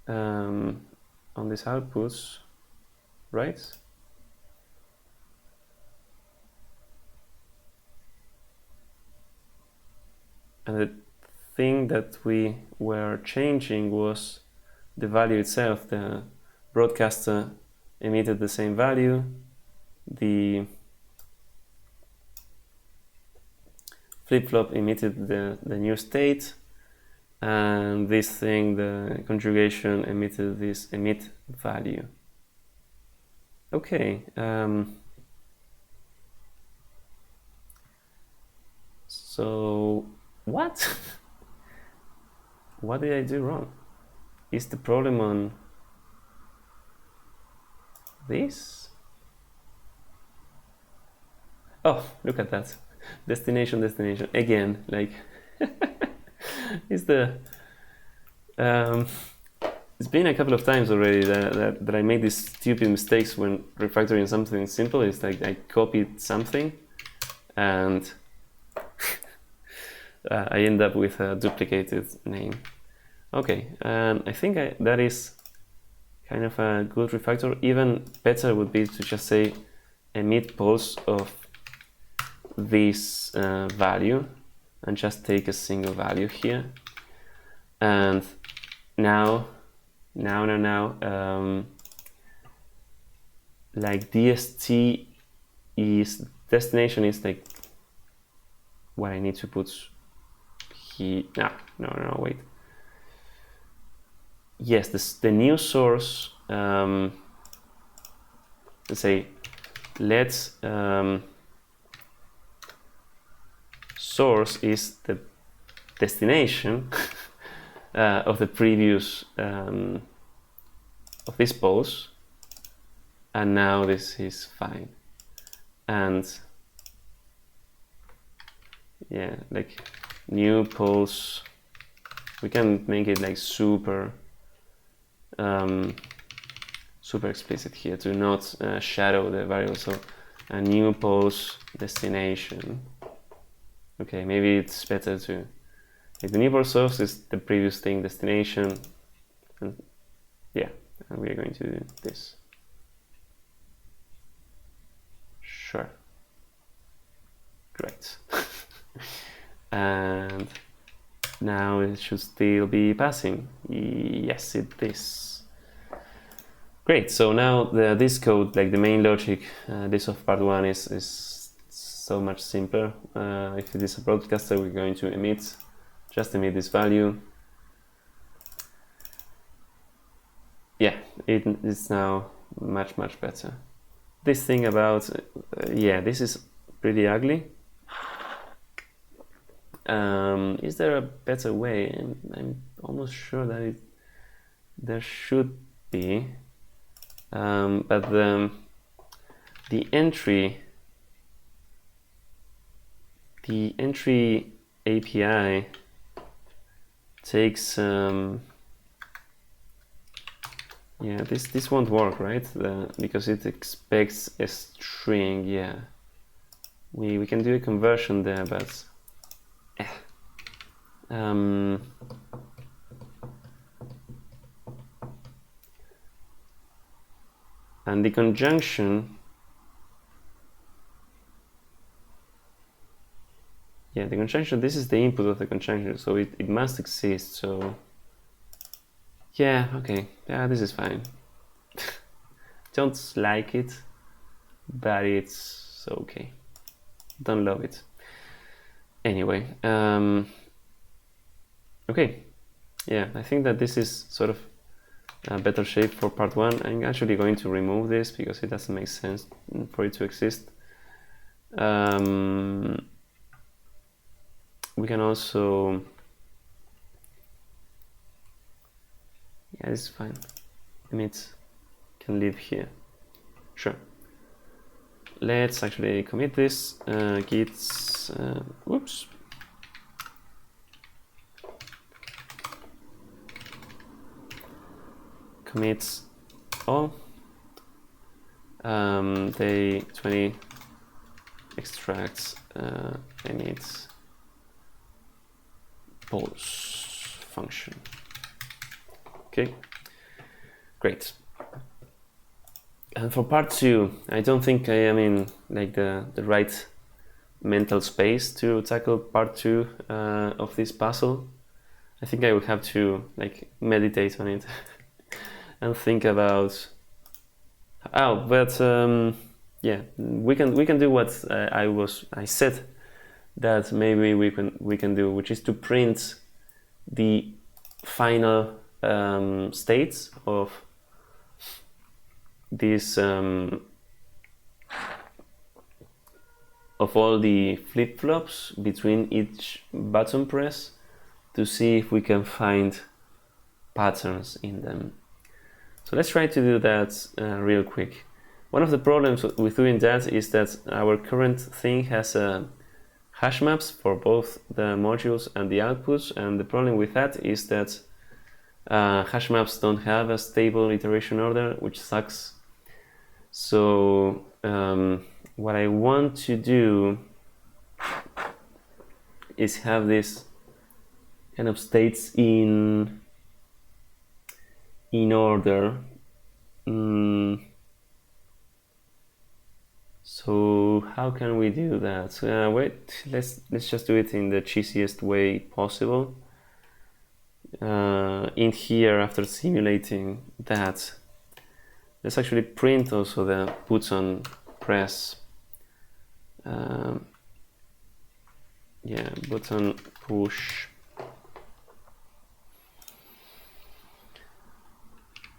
on these outputs, right? And the thing that we were changing was the value itself. The broadcaster emitted the same value. The flip-flop emitted the new state. And this thing, the conjugation, emitted this emit value. Okay. So what? What did I do wrong? Is the problem on this? Oh, look at that. Destination again, like it's the it's been a couple of times already that I made these stupid mistakes when refactoring something simple. It's like I copied something and I end up with a duplicated name. Okay, I think that is kind of a good refactor. Even better would be to just say emit pulse of this value and just take a single value here. And now, like DST is destination is like what I need to put here. No, wait. Yes, the new source. Let's say let's source is the destination of the previous of this pulse, and now this is fine. And yeah, like new pulse, we can make it like super explicit here to not shadow the variable. So a new pulse destination. Okay, maybe it's better to like the new pulse source is the previous thing destination, and yeah, and we are going to do this. Sure. Great. And now it should still be passing. Yes, it is. Great. So now this code, like the main logic, this of part one is so much simpler. If it is a broadcaster, we're going to just emit this value. Yeah, it's now much better. This thing about yeah, this is pretty ugly. Is there a better way? I'm almost sure that there should be, but the entry API takes yeah, this won't work, right? Because it expects a string. Yeah, we can do a conversion there, but and the conjunction, yeah, the conjunction, this is the input of the conjunction, so it must exist. So yeah, okay, yeah, this is fine. Don't like it, but it's okay. Don't love it. Anyway, okay, yeah, I think that this is sort of a better shape for part one. I'm actually going to remove this because it doesn't make sense for it to exist. We can also, yeah, this is fine. Emit can live here. Sure. let's actually commit this. Git, whoops. Commit all. Day 20 extracts init pulse function. Okay, great. And for part 2, I don't think I am in like the right mental space to tackle part 2 of this puzzle. I think I would have to like meditate on it and think about. But yeah, we can do what I said that maybe we can do, which is to print the final states of this of all the flip-flops between each button press to see if we can find patterns in them. So let's try to do that real quick. One of the problems with doing that is that our current thing has hash maps for both the modules and the outputs, and the problem with that is that hash maps don't have a stable iteration order, which sucks. So what I want to do is have this kind of states in order. So how can we do that? Wait, let's just do it in the cheesiest way possible. In here, after simulating that, let's actually print also the button press. Yeah, button push.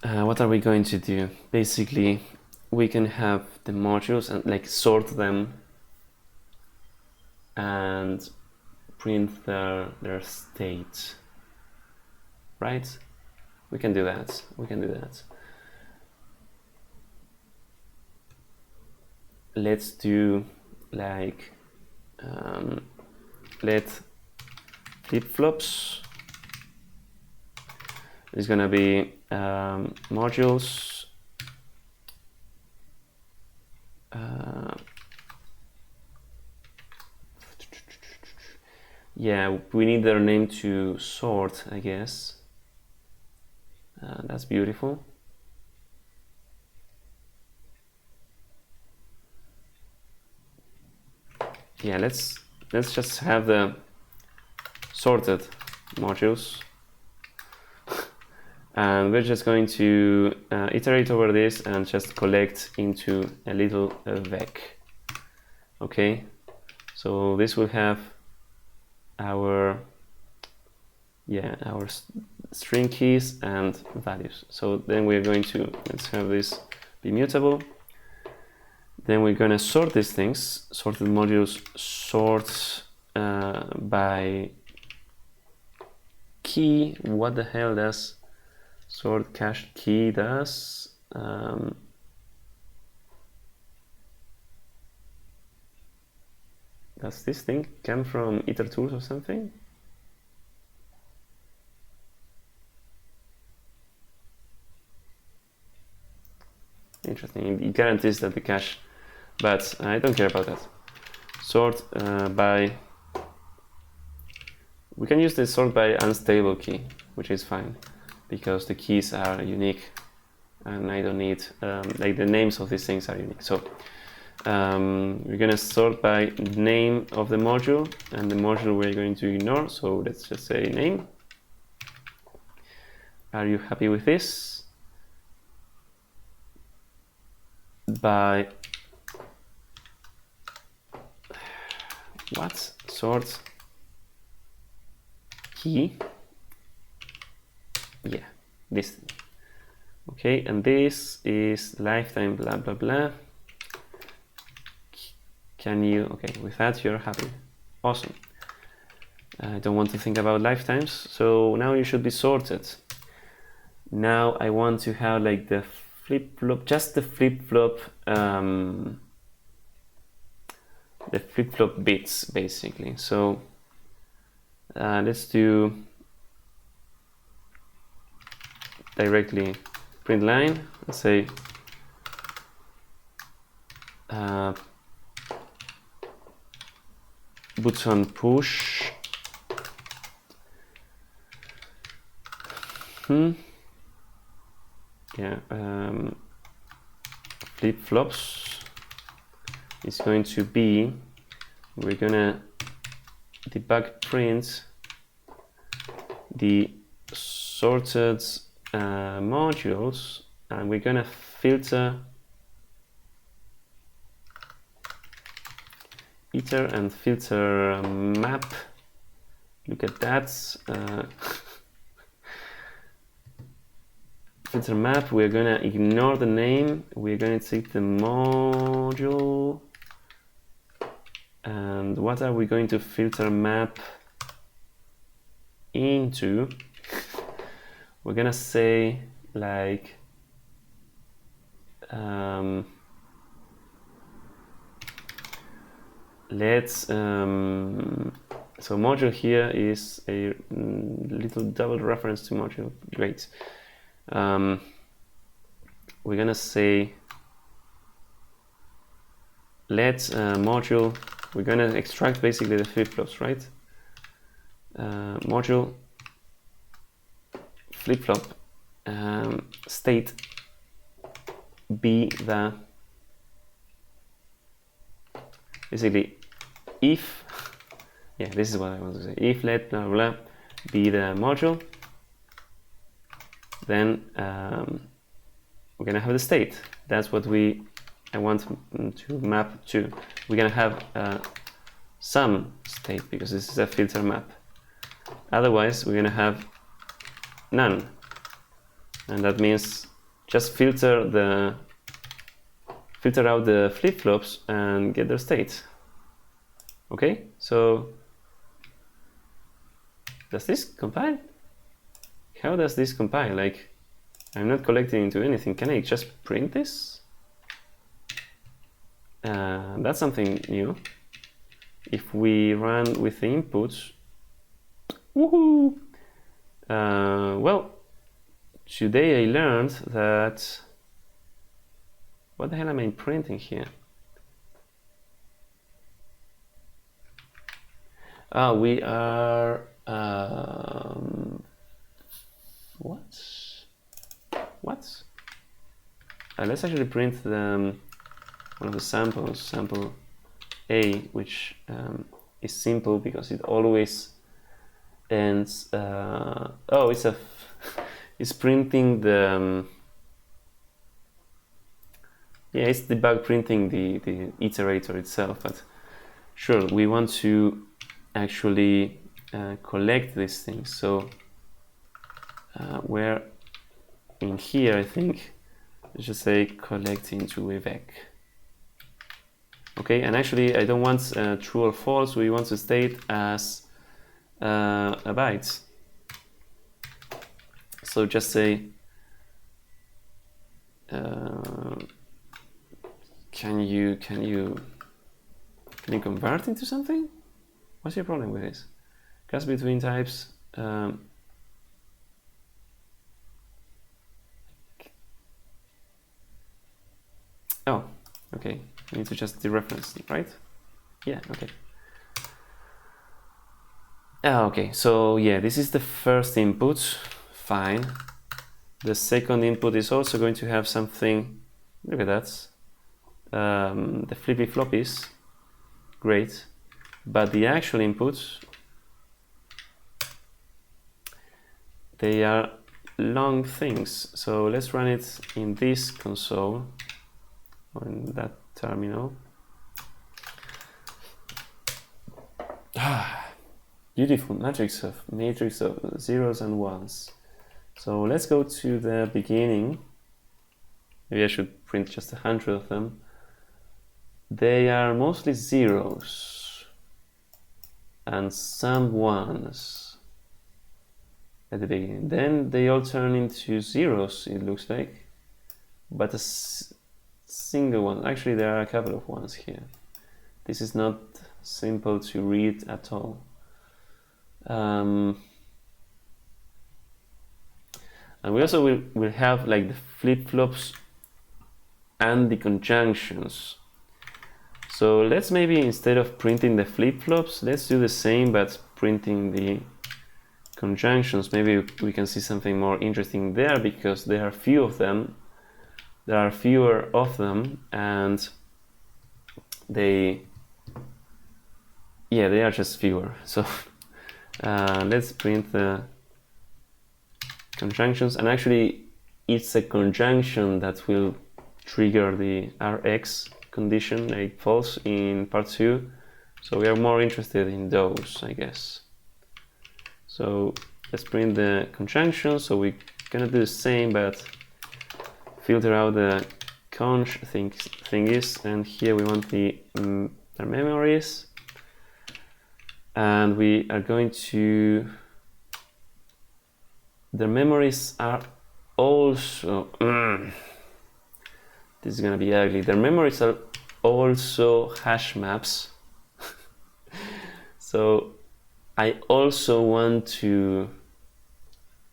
What are we going to do? Basically, we can have the modules and like sort them and print their state, right? We can do that. We can do that. Let's do like let flip-flops is gonna be modules yeah, we need their name to sort, I guess. That's beautiful. Yeah, let's just have the sorted modules, and we're just going to iterate over this and just collect into a little vec. Okay, so this will have our string keys and values. So then we're going to, let's have this be mutable. Then we're going to sort these things. Sorted modules sort by key. What the hell does sort cached key does? Does this thing come from itertools or something? Interesting. It guarantees that the cache, but I don't care about that. Sort by. We can use the sort by unstable key, which is fine because the keys are unique, and I don't need like the names of these things are unique. So we're gonna sort by name of the module, and the module we're going to ignore. So let's just say name. Are you happy with this? By what? Sort key. Yeah, this thing. Okay, and this is lifetime blah blah blah. Can you, okay, with that you're happy. Awesome. I don't want to think about lifetimes, so now you should be sorted. Now I want to have like the flip-flop, just the flip-flop the flip-flop bits basically. So let's do directly print line. Let's say button push flip-flops is going to be, we're gonna debug print the sorted modules, and we're gonna filter iter and filter map. Look at that. Filter map, we're gonna ignore the name, we're gonna take the module, and what are we going to filter map into? We're gonna say like let's so module here is a little double reference to module. Great. We're gonna say let's module, we're gonna extract basically the flip-flops, right? Module flip-flop state be the, basically if, yeah, this is what I want to say, if let blah blah be the module, then we're gonna have the state. That's what I want to map to. We're gonna have some state because this is a filter map. Otherwise, we're gonna have none, and that means just filter out the flip-flops and get their state. Okay, so does this compile? How does this compile? Like, I'm not collecting into anything. Can I just print this? That's something new. If we run with the inputs, woohoo! Well, today I learned that, what the hell am I printing here? We are what? Let's actually print one of the samples, sample A, which is simple because it always ends. Oh, it's printing the. Yeah, it's debug printing the iterator itself, but sure, we want to actually collect these things. So where in here, I think, let's just say collect into a vec. Okay, and actually I don't want true or false, we want to state as a byte. So just say can you convert into something? What's your problem with this? Class between types. Oh, okay. I need to just dereference, right? Yeah, okay. Okay, so yeah, this is the first input. Fine. The second input is also going to have something. Look at that. The flippy floppies. Great. But the actual inputs, they are long things. So let's run it in this console or in that terminal. Beautiful matrix of zeros and ones. So let's go to the beginning. Maybe I should print just 100 of them. They are mostly zeros and some ones at the beginning. Then they all turn into zeros, it looks like, but a single one. Actually, there are a couple of ones here. This is not simple to read at all. And we also will have like the flip-flops and the conjunctions. So let's maybe, instead of printing the flip-flops, let's do the same but printing the conjunctions. Maybe we can see something more interesting there, because there are few of them. There are fewer of them, and they are just fewer. So let's print the conjunctions, and actually it's a conjunction that will trigger the Rx condition, like false, in part 2. So we are more interested in those, I guess. So let's print the conjunction. So we're gonna do the same, but filter out the conj thingies, and here we want the memories, and we are going to, the memories are also this is gonna be ugly. The memories are also hash maps. So I also want to,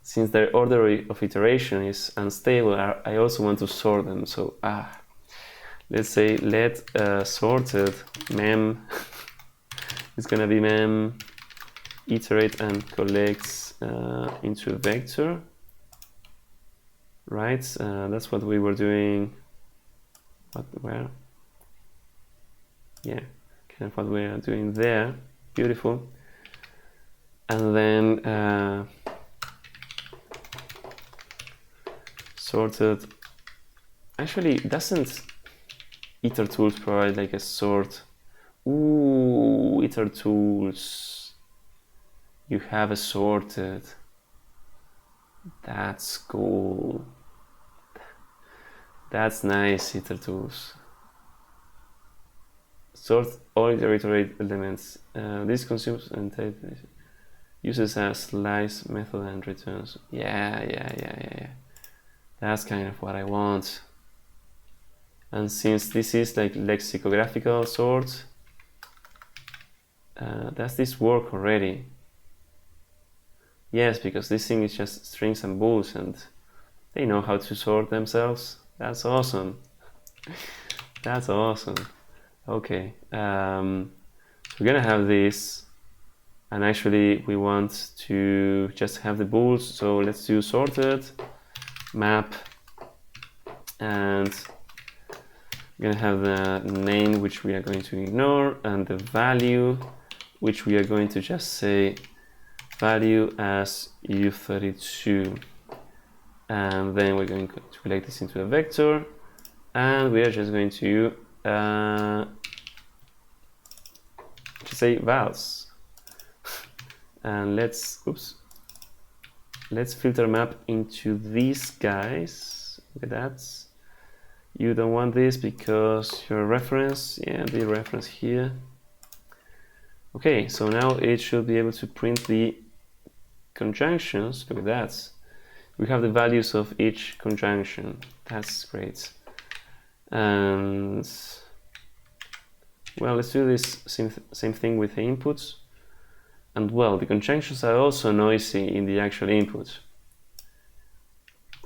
since their order of iteration is unstable, I also want to sort them. So let's say let sorted mem is gonna be mem iterate and collects into a vector, right? That's what we were doing. Kind of what we are doing there. Beautiful. And then sorted. Actually, doesn't itertools provide like a sort? Ooh, itertools. You have a sorted. That's cool. That's nice, itertools. Sort all iterate elements. This consumes and uses a slice method and returns. Yeah. That's kind of what I want. And since this is like lexicographical sort, does this work already? Yes, because this thing is just strings and bools, and they know how to sort themselves. That's awesome. That's awesome. Okay, so we're gonna have this, and actually we want to just have the bools. So let's do sorted map, and we're gonna have the name, which we are going to ignore, and the value, which we are going to just say value as u32, and then we're going to collect this into a vector, and we are just going to say vals, and let's filter map into these guys. Look at that. You don't want this because your reference, the reference here. Okay, so now it should be able to print the conjunctions. Look at that. We have the values of each conjunction. That's great. And well, let's do this same thing with the inputs. And well, the conjunctions are also noisy in the actual input.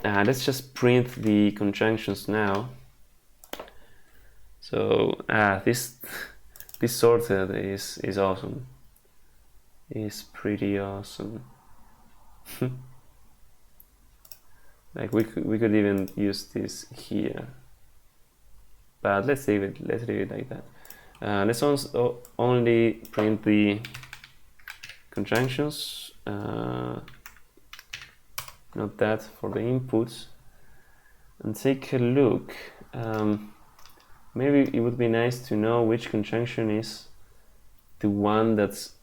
Let's just print the conjunctions now. So this sorted is awesome. It's pretty awesome. Like we could even use this here, but let's leave it like that. Let's also only print the conjunctions, not that for the inputs, and take a look. Maybe it would be nice to know which conjunction is the one that's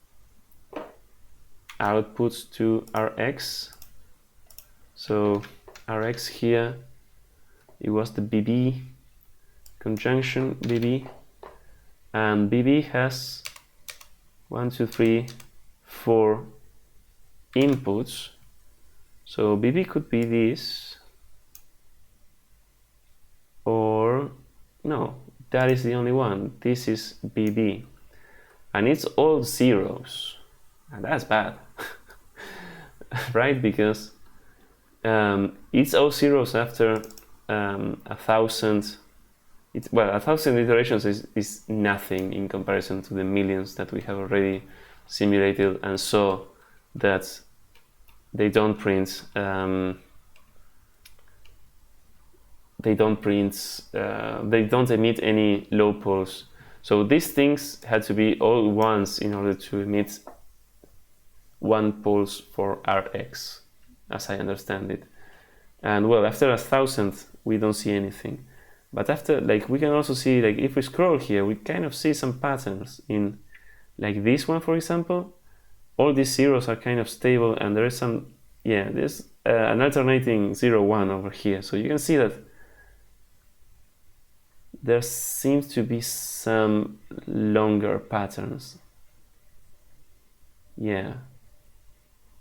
outputs to Rx. So Rx here, it was the BB conjunction, BB, and BB has 1, 2, 3, 4 inputs. So BB could be this, or no, that is the only one. This is BB. And it's all zeros. And that's bad. Right? Because it's all zeros after 1,000. 1,000 iterations is nothing in comparison to the millions that we have already simulated and saw that they don't print. They don't emit any low pulse. So these things had to be all ones in order to emit one pulse for Rx, as I understand it. And well, after 1,000, we don't see anything. But after, like, we can also see, like, if we scroll here, we kind of see some patterns in, like, this one, for example. All these zeros are kind of stable, and there is some, there's an alternating 0, 1 over here. So you can see that there seems to be some longer patterns. Yeah.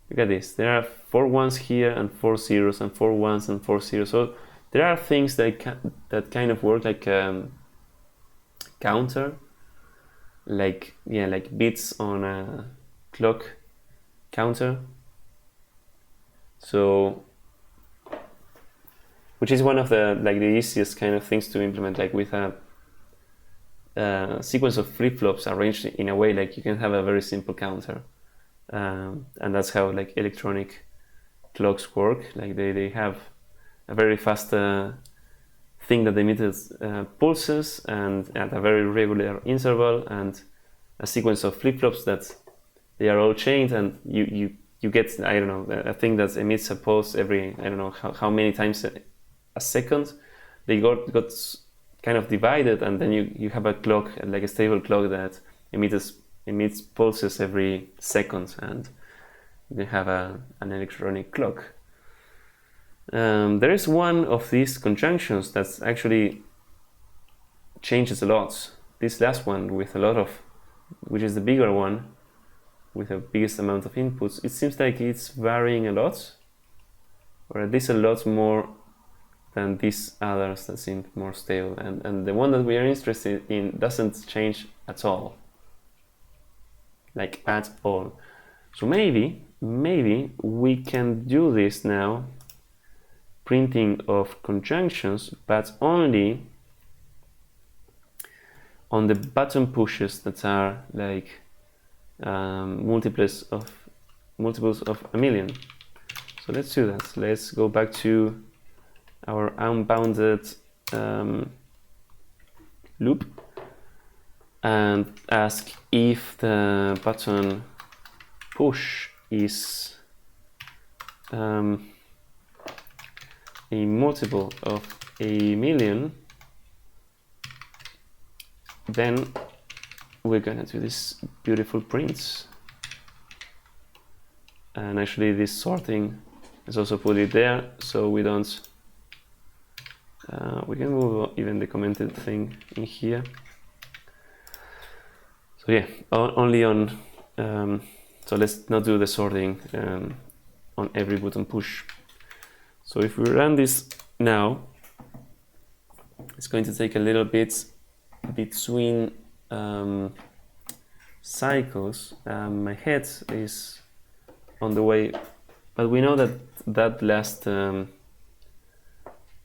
Look at this. There are 4 ones here and 4 zeros and 4 ones and 4 zeros. So there are things that kind of work like counter, like bits on a clock counter. So, which is one of the easiest kind of things to implement, like with a sequence of flip-flops arranged in a way like you can have a very simple counter, and that's how like electronic clocks work. Like they have a very fast thing that emits pulses and at a very regular interval, and a sequence of flip-flops that they are all chained, and you get, I don't know, a thing that emits a pulse every, I don't know how many times a second. They got kind of divided, and then you have a clock, like a stable clock that emits pulses every second, and you have an electronic clock. There is one of these conjunctions that actually changes a lot. This last one with a lot of, which is the bigger one, with the biggest amount of inputs, it seems like it's varying a lot, or at least a lot more than these others that seem more stable. And the one that we are interested in doesn't change at all. Like at all. So maybe we can do this now, printing of conjunctions, but only on the button pushes that are like multiples of a million. So let's do that. Let's go back to our unbounded loop and ask if the button push is a multiple of a million. Then we're gonna do this beautiful prints, and actually this sorting, let's also put it there so we don't we can move even the commented thing in here. So yeah, only on so let's not do the sorting on every button push. So if we run this now, it's going to take a little bit between cycles. My head is on the way, but we know that last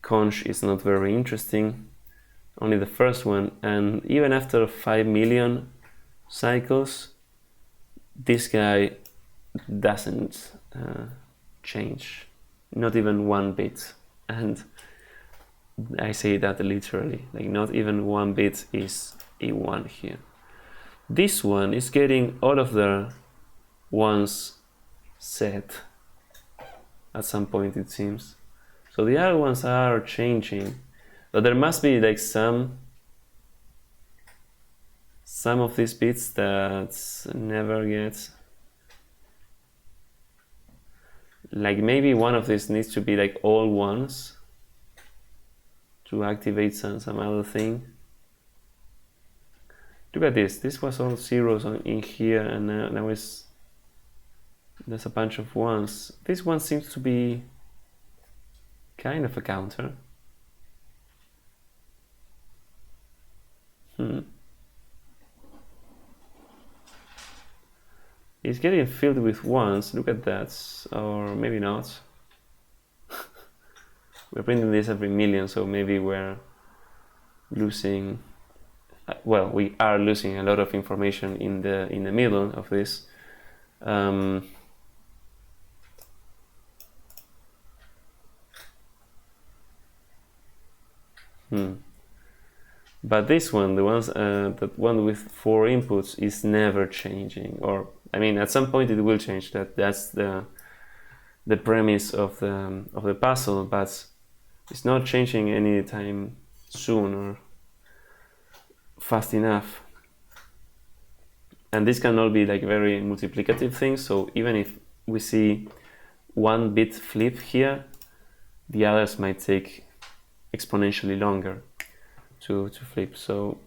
conch is not very interesting, only the first one, and even after 5 million cycles, this guy doesn't change, not even 1 bit. And I say that literally, like not even 1 bit is a 1 here. This one is getting all of the ones set at some point, it seems. So the other ones are changing, but there must be like some of these bits that never get, like maybe one of these needs to be like all ones to activate some other thing. Look at this. This was all zeros in here, and now there's a bunch of ones. This one seems to be kind of a counter. It's getting filled with ones. Look at that. Or maybe not. We're printing this every million, so maybe we're losing. Well, we are losing a lot of information in the middle of this. But this one, that one with 4 inputs, is never changing. Or I mean, at some point it will change. That's the premise of the puzzle, but it's not changing anytime soon or fast enough. And this can all be like very multiplicative things. So even if we see 1 bit flip here, the others might take exponentially longer to flip. So,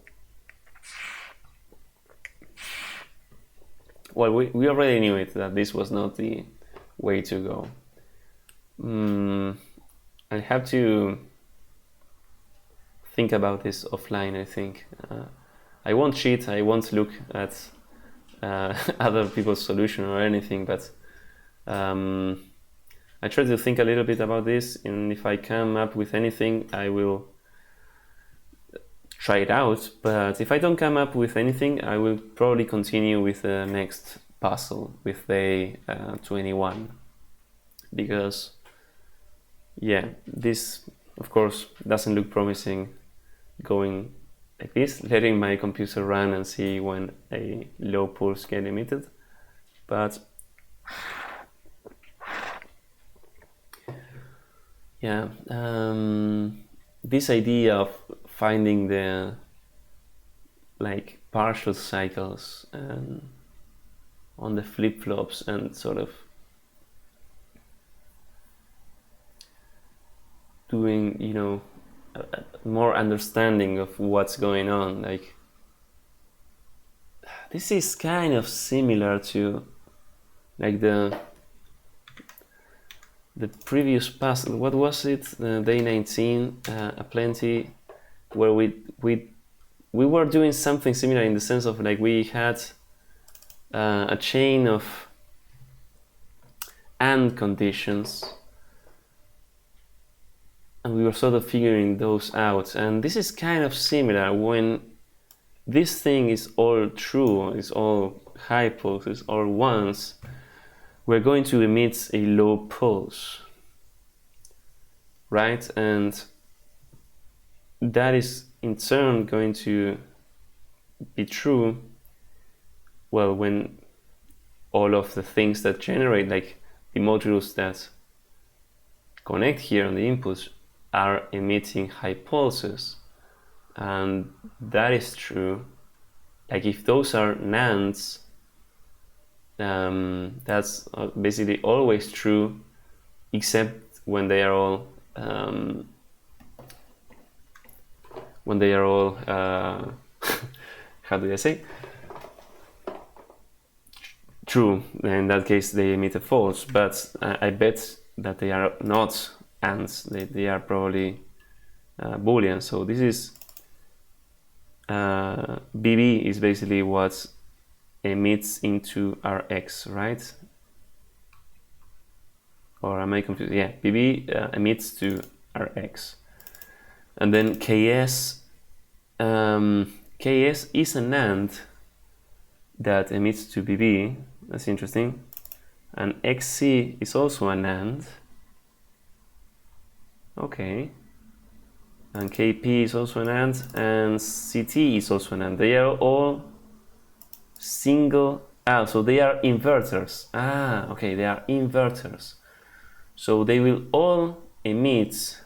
well, we already knew it, that this was not the way to go. I have to think about this offline, I think. I won't cheat, I won't look at other people's solution or anything, but I try to think a little bit about this, and if I come up with anything, I will try it out. But if I don't come up with anything, I will probably continue with the next puzzle with day 21, because yeah, this of course doesn't look promising going like this, letting my computer run and see when a low pulse get emitted. But yeah, this idea of finding the like partial cycles and on the flip-flops and sort of doing, you know, more understanding of what's going on. Like, this is kind of similar to like the previous puzzle. What was it? Day 19, Aplenty, where we were doing something similar in the sense of like we had a chain of AND conditions, and we were sort of figuring those out. And this is kind of similar. When this thing is all true, it's all high pulse, it's all ones, we're going to emit a low pulse, right? And that is in turn going to be true, well, when all of the things that generate, like the modules that connect here on the inputs, are emitting high pulses. And that is true. Like if those are NANDs, that's basically always true, except when they are all how do I say, true. In that case they emit a false, but I bet that they are not ANDs, they are probably Boolean. So this is BB is basically what emits into Rx, right? Or am I confused? Yeah, BB emits to Rx. And then KS, KS is an AND that emits to BB. That's interesting. And XC is also an AND. Okay. And KP is also an AND, and CT is also an AND. They are all single. So they are inverters. Okay, they are inverters. So they will all emit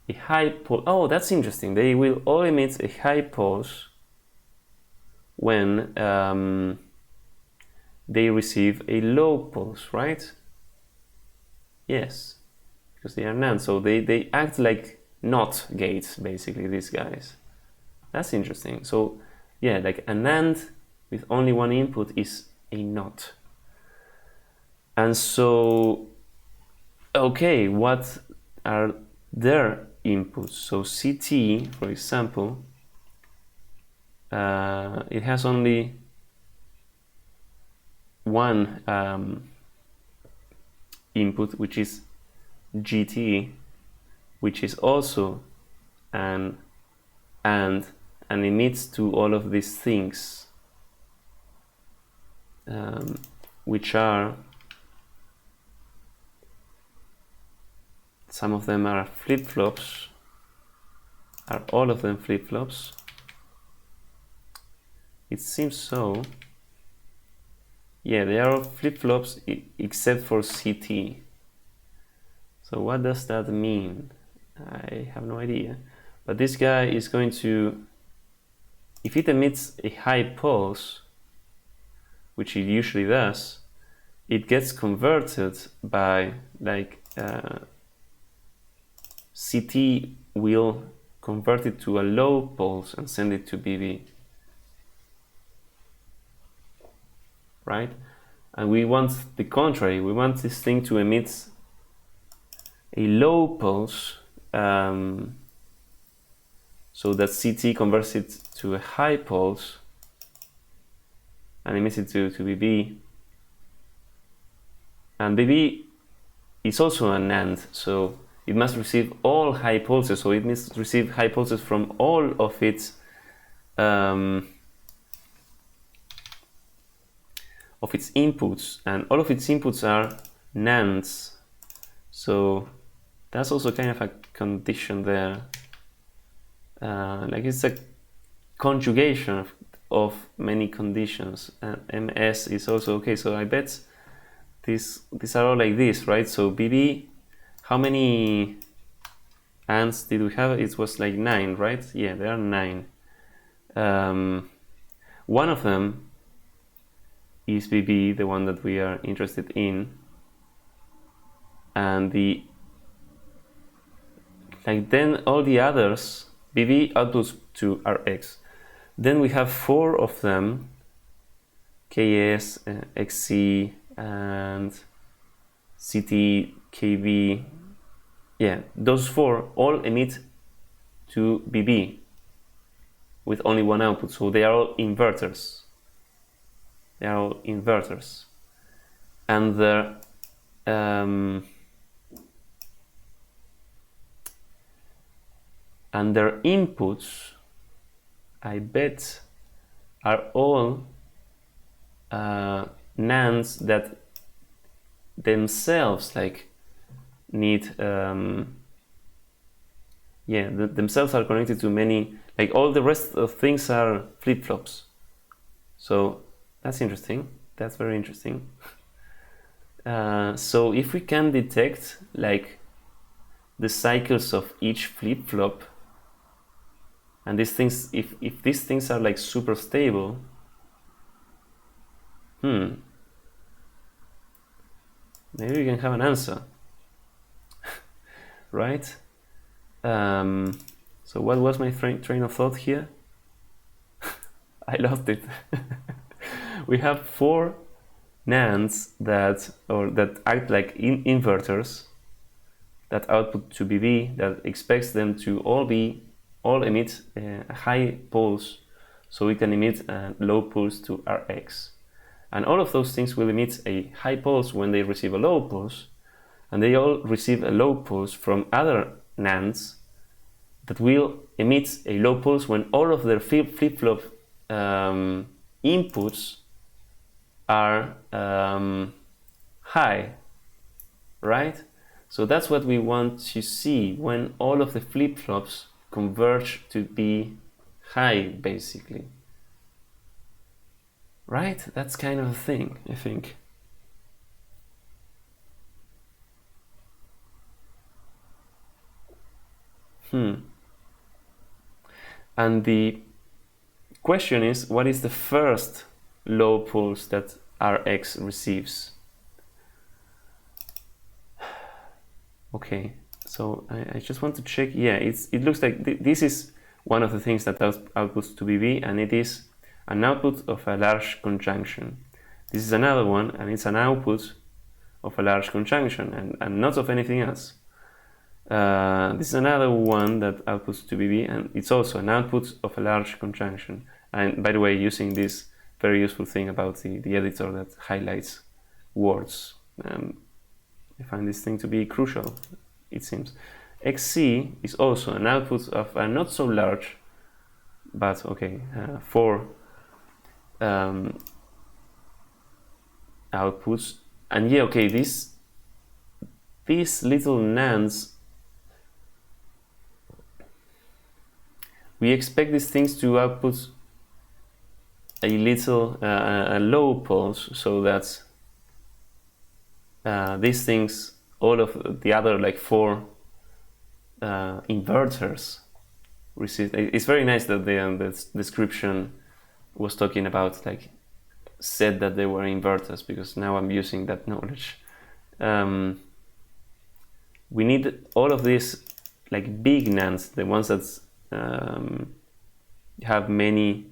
a high pulse. Oh, that's interesting. They will all emit a high pulse when they receive a low pulse, right? Yes, because they are NAND. So they act like NOT gates, basically, these guys. That's interesting. So yeah, like a NAND with only one input is a NOT. And so, okay, what are their inputs? So CT, for example, it has only one input, which is GT, which is also an and emits to all of these things, which are, some of them are flip-flops. Are all of them flip-flops? It seems so. Yeah, they are all flip-flops except for CT. So what does that mean? I have no idea. But this guy is going to, if it emits a high pulse, which it usually does, it gets converted by, like, CT will convert it to a low pulse and send it to BB. Right? And we want the contrary. We want this thing to emit a low pulse, so that CT converts it to a high pulse and emits it to BB. And BB is also an AND, so it must receive all high pulses. So it must receive high pulses from all of its inputs, and all of its inputs are NANDs. So that's also kind of a condition there. Like it's a conjugation of many conditions, and MS is also okay. So I bet these are all like this, right? So BB, how many ANDs did we have? It was like 9, right? Yeah, there are 9. One of them is BB, the one that we are interested in, and then all the others, BB outputs to RX. Then we have 4 of them, KS, XC, and CT, KB. Yeah, those 4 all emit to BB with only one output, so they are all inverters. They are all inverters, and their inputs, I bet, are all NANDs that themselves like need themselves are connected to many, like all the rest of things are flip-flops. So that's interesting. That's very interesting. So if we can detect like the cycles of each flip-flop, and these things, if these things are like super stable, maybe we can have an answer. Right? So what was my train of thought here? I lost it. We have 4 NANDs that act like inverters that output to BB, that expects them to all emit a high pulse, so we can emit a low pulse to RX. And all of those things will emit a high pulse when they receive a low pulse, and they all receive a low pulse from other NANDs that will emit a low pulse when all of their flip-flop inputs are high, right? So that's what we want to see when all of the flip-flops converge to be high, basically. Right? That's kind of a thing, I think. And the question is, what is the first low pulse that RX receives? Okay, so I just want to check. Yeah, it looks like this is one of the things that outputs to BB, and it is an output of a large conjunction. This is another one, and it's an output of a large conjunction, and not of anything else. This is another one that outputs to BB, and it's also an output of a large conjunction. And by the way, using this very useful thing about the editor that highlights words. I find this thing to be crucial, it seems. XC is also an output of a not so large, but okay, 4 outputs. And yeah, okay, these little nands, we expect these things to output a little a low pulse, so that these things, all of the other like 4 inverters receive. It's very nice that the description was talking about, like, said that they were inverters, because now I'm using that knowledge. We need all of these like big nands, the ones that have many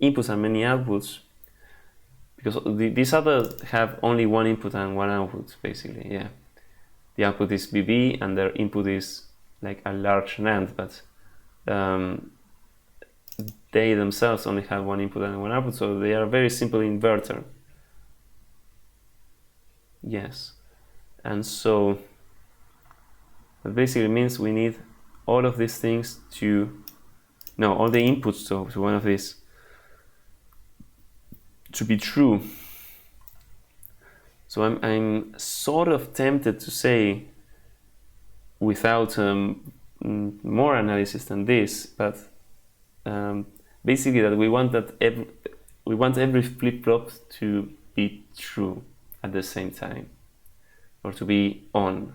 inputs and many outputs, because these others have only one input and one output, basically. Yeah, the output is BB and their input is like a large NAND, but they themselves only have one input and one output, so they are a very simple inverter. Yes, and so that basically means we need all of these things all the inputs to one of these to be true. So I'm sort of tempted to say, without more analysis than this, but basically that we want every flip-flop to be true at the same time, or to be on.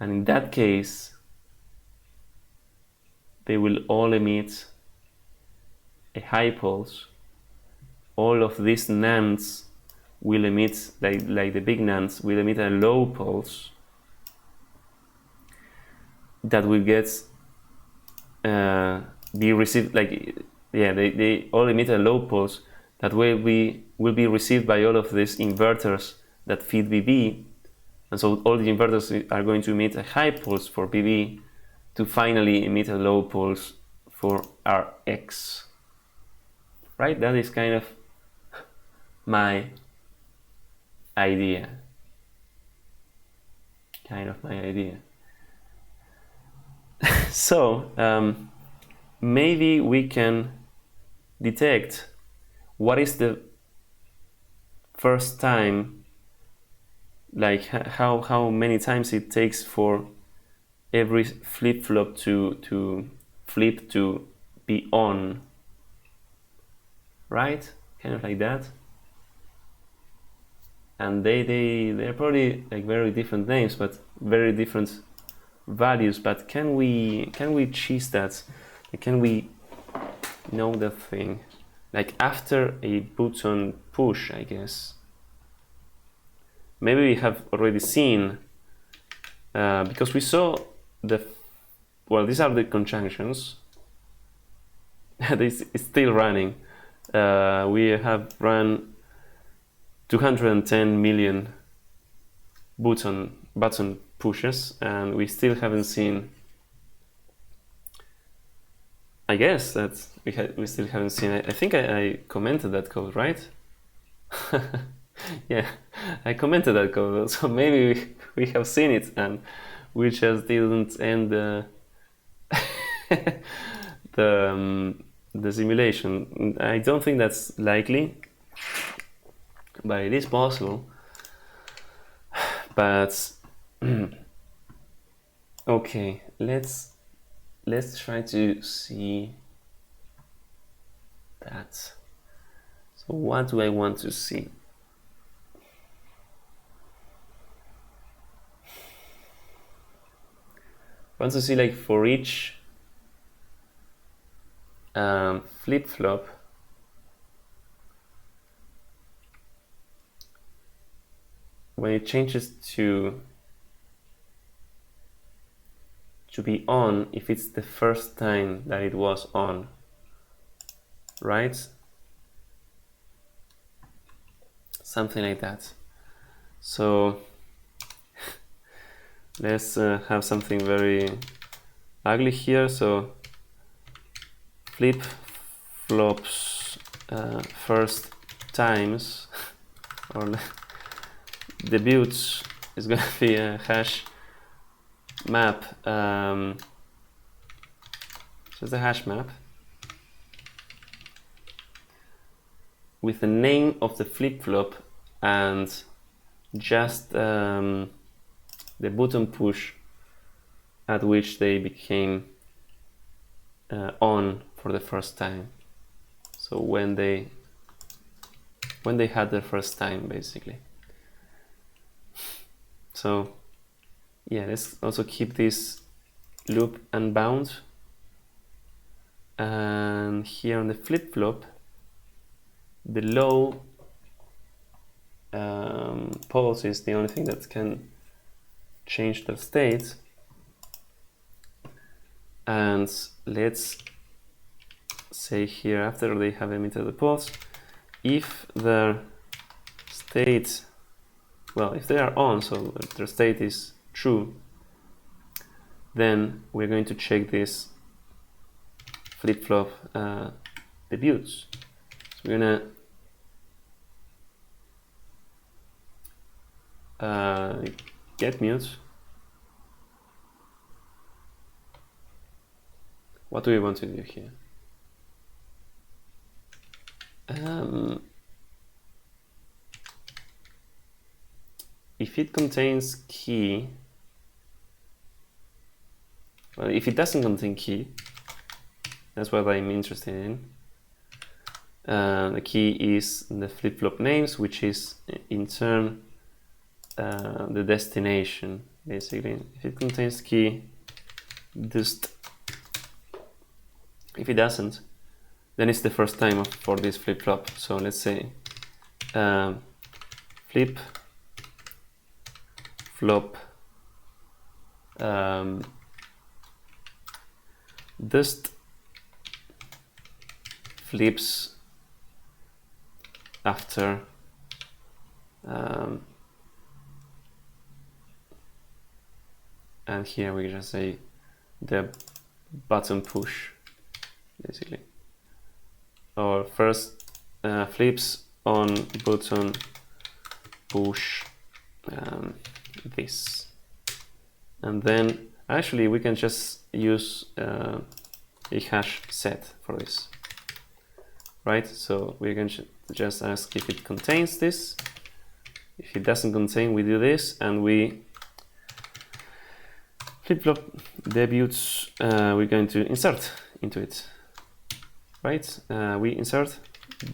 And in that case, they will all emit a high pulse. All of these NANDs will emit, like the big NANDs, will emit a low pulse that will be received, they all emit a low pulse that will be received by all of these inverters that feed BB, and so all the inverters are going to emit a high pulse for BB to finally emit a low pulse for Rx. Right? That is kind of my idea. So maybe we can detect what is the first time, like how many times it takes for every flip-flop to flip to be on, right? Kind of like that. And they're probably like very different names, but very different values. But can we cheese that? Can we know the thing? Like after a button push, I guess. Maybe we have already seen, because we saw these are the conjunctions. This is still running. We have run 210 million button pushes, and we still haven't seen. I guess that we still haven't seen. I think I commented that code, right? Yeah, I commented that code, so maybe we have seen it and we just didn't end the simulation. I don't think that's likely, but it is possible. But okay, let's try to see that. So what do I want to see? I want to see, like, for each flip-flop, when it changes to be on, if it's the first time that it was on, right? Something like that. So let's have something very ugly here. So flip-flops first times or debuts is going to be a hash map, just a hash map with the name of the flip-flop and just the button push at which they became on for the first time. So when they had their first time, basically. So yeah, let's also keep this loop unbound. And here on the flip-flop, the low pulse is the only thing that can change their state. And let's say here, after they have emitted the pulse, if their state, well, if they are on, so their state is true, then we're going to check this flip-flop debuts. So we're gonna get mute. What do we want to do here? If it contains key, well, if it doesn't contain key, that's what I'm interested in. The key is the flip-flop names, which is in turn the destination, basically. If it contains key, just if it doesn't, then it's the first time for this flip-flop. So let's say flip-flop dust flips after and here we just say the button push, basically, or first flips on button push this, and then actually we can just use a hash set for this, right? So we can just ask if it contains this. If it doesn't contain, we do this, and we flip-flop debuts, we're going to insert into it, right? We insert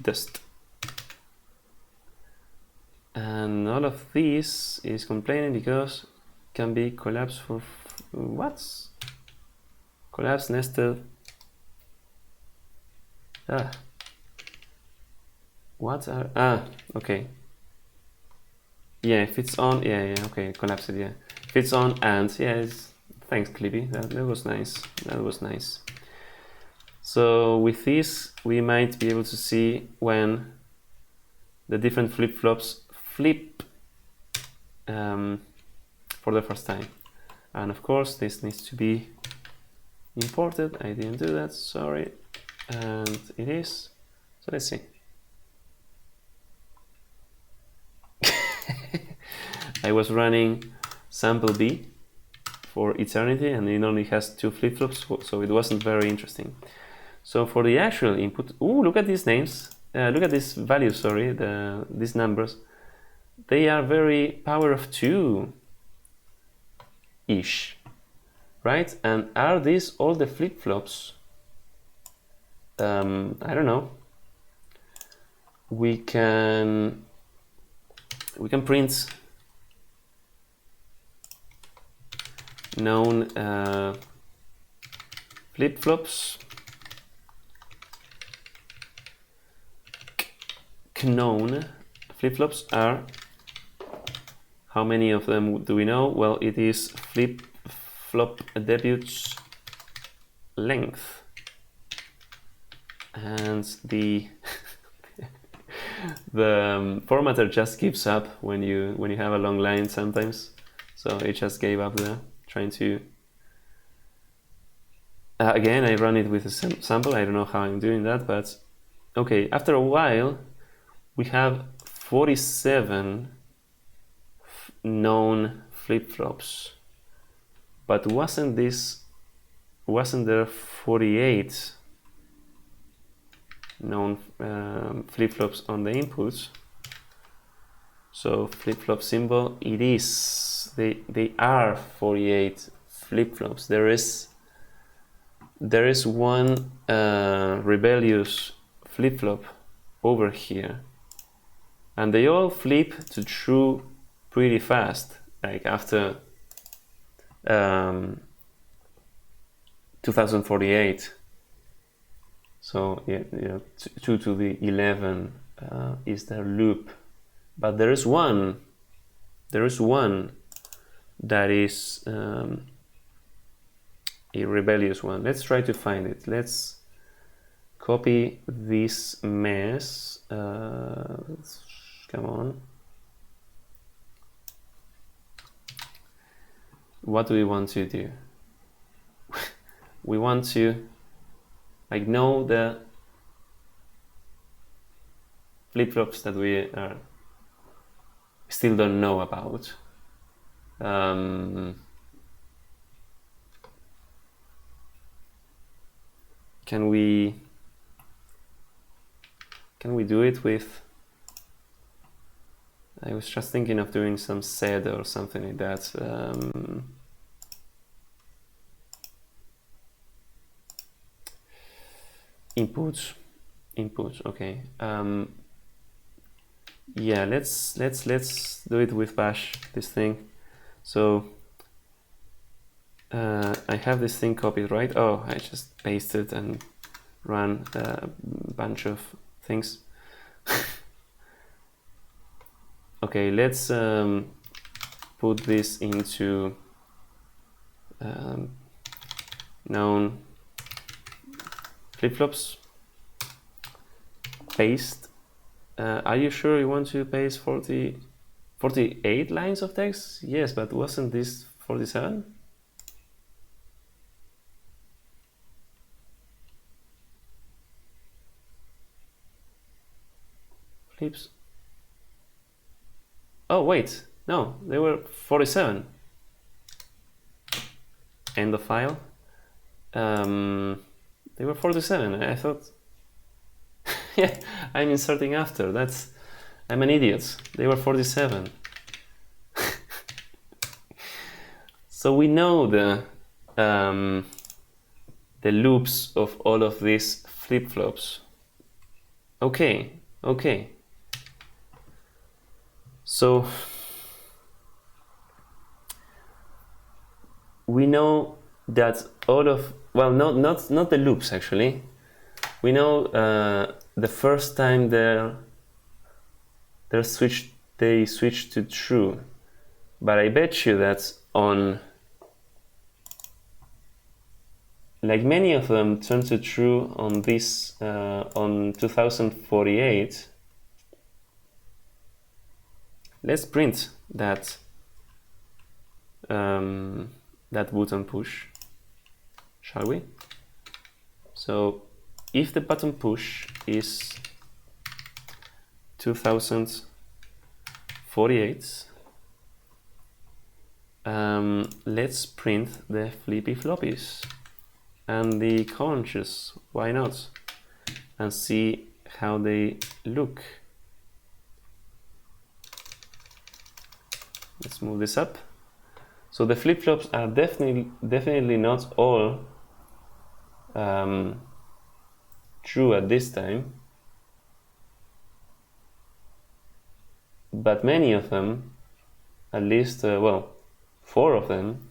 dust. And all of this is complaining because can be collapsed for what? Collapse nested. What are okay. Yeah, if it's on, yeah, okay, collapse it, yeah. If it's on and thanks Clippy, that was nice. That was nice. So with this we might be able to see when the different flip-flops flip for the first time. And of course this needs to be imported. I didn't do that, sorry. And it is. So let's see. I was running sample B for eternity and it only has 2 flip-flops, so it wasn't very interesting. So for the actual input, look at these names, look at these values, sorry, these numbers. They are very power of 2-ish, right? And are these all the flip-flops? I don't know. We can print known flip-flops, known flip-flops are, how many of them do we know? Well, it is flip-flop debuts length, and the the formatter just gives up when you have a long line sometimes, so it just gave up there, trying to Again, I run it with a sample. I don't know how I'm doing that, but okay. After a while, we have 47 known flip-flops, but wasn't there 48 known flip-flops on the inputs? So flip-flop symbol, it is. They are 48 flip-flops. There is one rebellious flip-flop over here, and they all flip to true pretty fast, like after 2048. So yeah, 2 to the 11 is their loop, but there is one that is a rebellious one. Let's try to find it. Let's copy this mess. Come on. What do we want to do? We want to know the flip-flops that we still don't know about. Can we do it with? I was just thinking of doing some sed or something like that. Inputs. Okay. Yeah, let's do it with bash, this thing. So I have this thing copied, right? Oh, I just pasted and ran a bunch of things. Okay, let's put this into known flip-flops. Paste. Are you sure you want to paste 48 lines of text? Yes, but wasn't this 47? Flips. Oh wait, no, they were 47. End of file. They were 47. I thought. Yeah, I'm inserting after. I'm an idiot. They were 47. So we know the loops of all of these flip-flops. Okay. So we know that all of, well, not the loops actually. We know the first time they switched to true, but I bet you that on, like, many of them turn to true on this on 2048. Let's print that button push, shall we? So if the button push is 2048, let's print the flippy floppies and the conches, why not, and see how they look. Let's move this up. So the flip-flops are definitely not all true at this time, but many of them, at least, well, 4 of them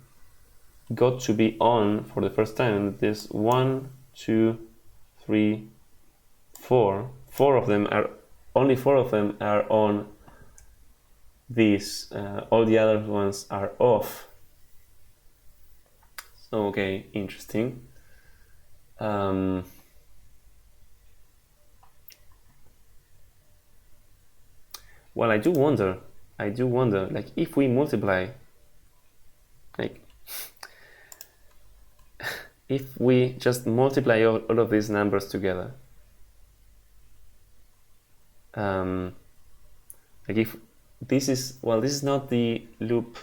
got to be on for the first time. There's 1, 2, 3, 4. Only 4 of them are on. These all the other ones are off. So okay, interesting. Well, I do wonder, like, if we multiply, like, if we just multiply all of these numbers together, like if this is, well, this is not the loop.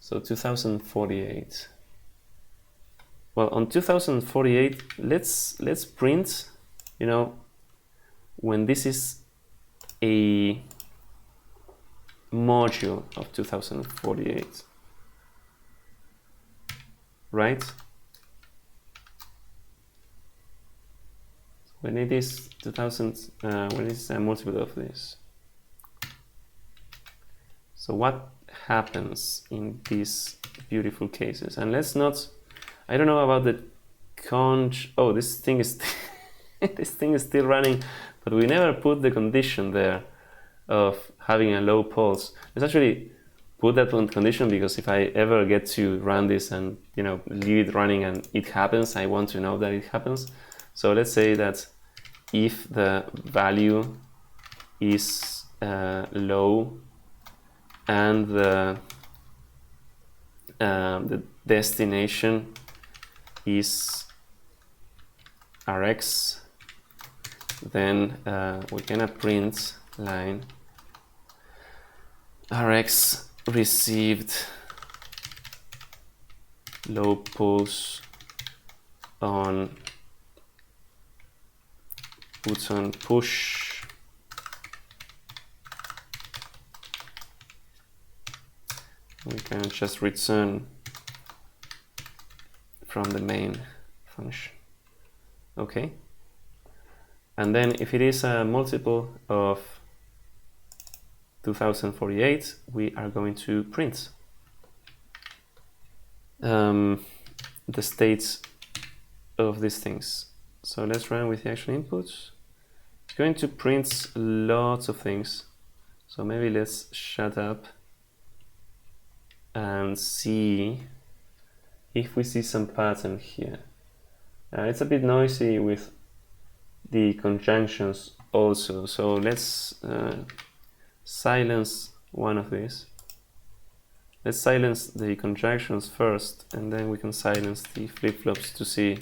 So 2048. Well, on 2048, let's print, you know, when this is a module of 2048, right? When it is 2000, when it's a multiple of this. So what happens in these beautiful cases? And let's not, I don't know about the oh, this thing is this thing is still running, but we never put the condition there of having a low pulse. Let's actually put that on condition, because if I ever get to run this and, you know, leave it running and it happens, I want to know that it happens. So let's say that if the value is low and the destination is Rx, then we can print line Rx received low pulse on button push we can just return from the main function. Okay, and then if it is a multiple of 2048, we are going to print the states of these things. So let's run with the actual inputs. It's going to print lots of things. So maybe let's shut up and see if we see some pattern here. It's a bit noisy with the conjunctions also. So let's silence one of these. Let's silence the conjunctions first, and then we can silence the flip-flops to see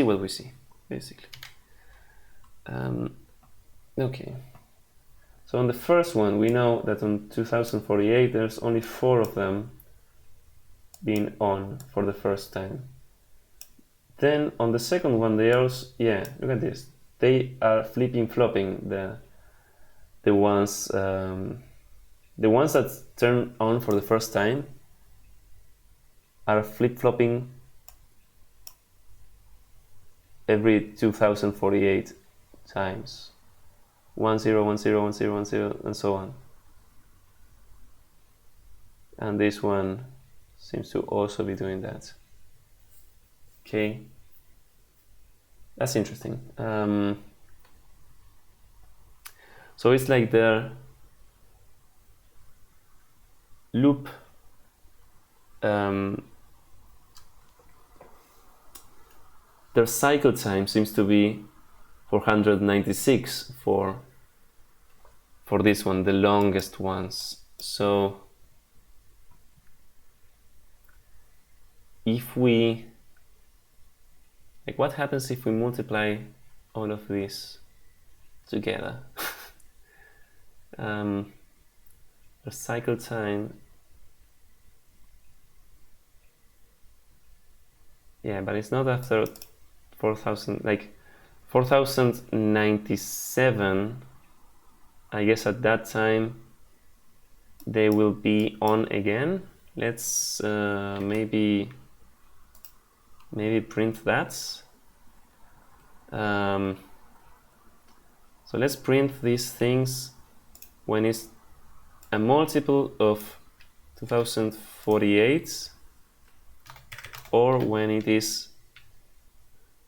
what we see, basically. Okay. So on the first one, we know that on 2048 there's only 4 of them being on for the first time. Then on the second one, they also, yeah, look at this. They are flipping-flopping the ones that turn on for the first time are flip-flopping every 2048 times. 10, 10, 10, 10, and so on. And this one seems to also be doing that. Okay, that's interesting. So it's like their loop their cycle time seems to be 496 for this one, the longest ones. So if we, like, what happens if we multiply all of this together? The cycle time, yeah, but it's not after 4000, like 4097. I guess at that time they will be on again. Let's maybe print that. So let's print these things when it's a multiple of 2048, or when it is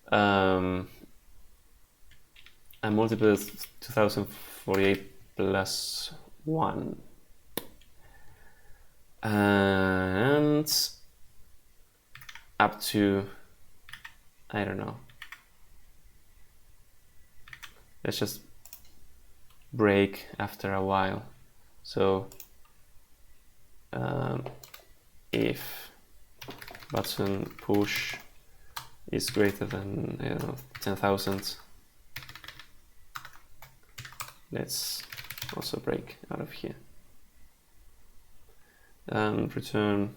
a multiple of 2048 plus 1. And up to, I don't know. Let's just break after a while. So if button push is greater than, I don't know, 10,000. Let's also break out of here and return.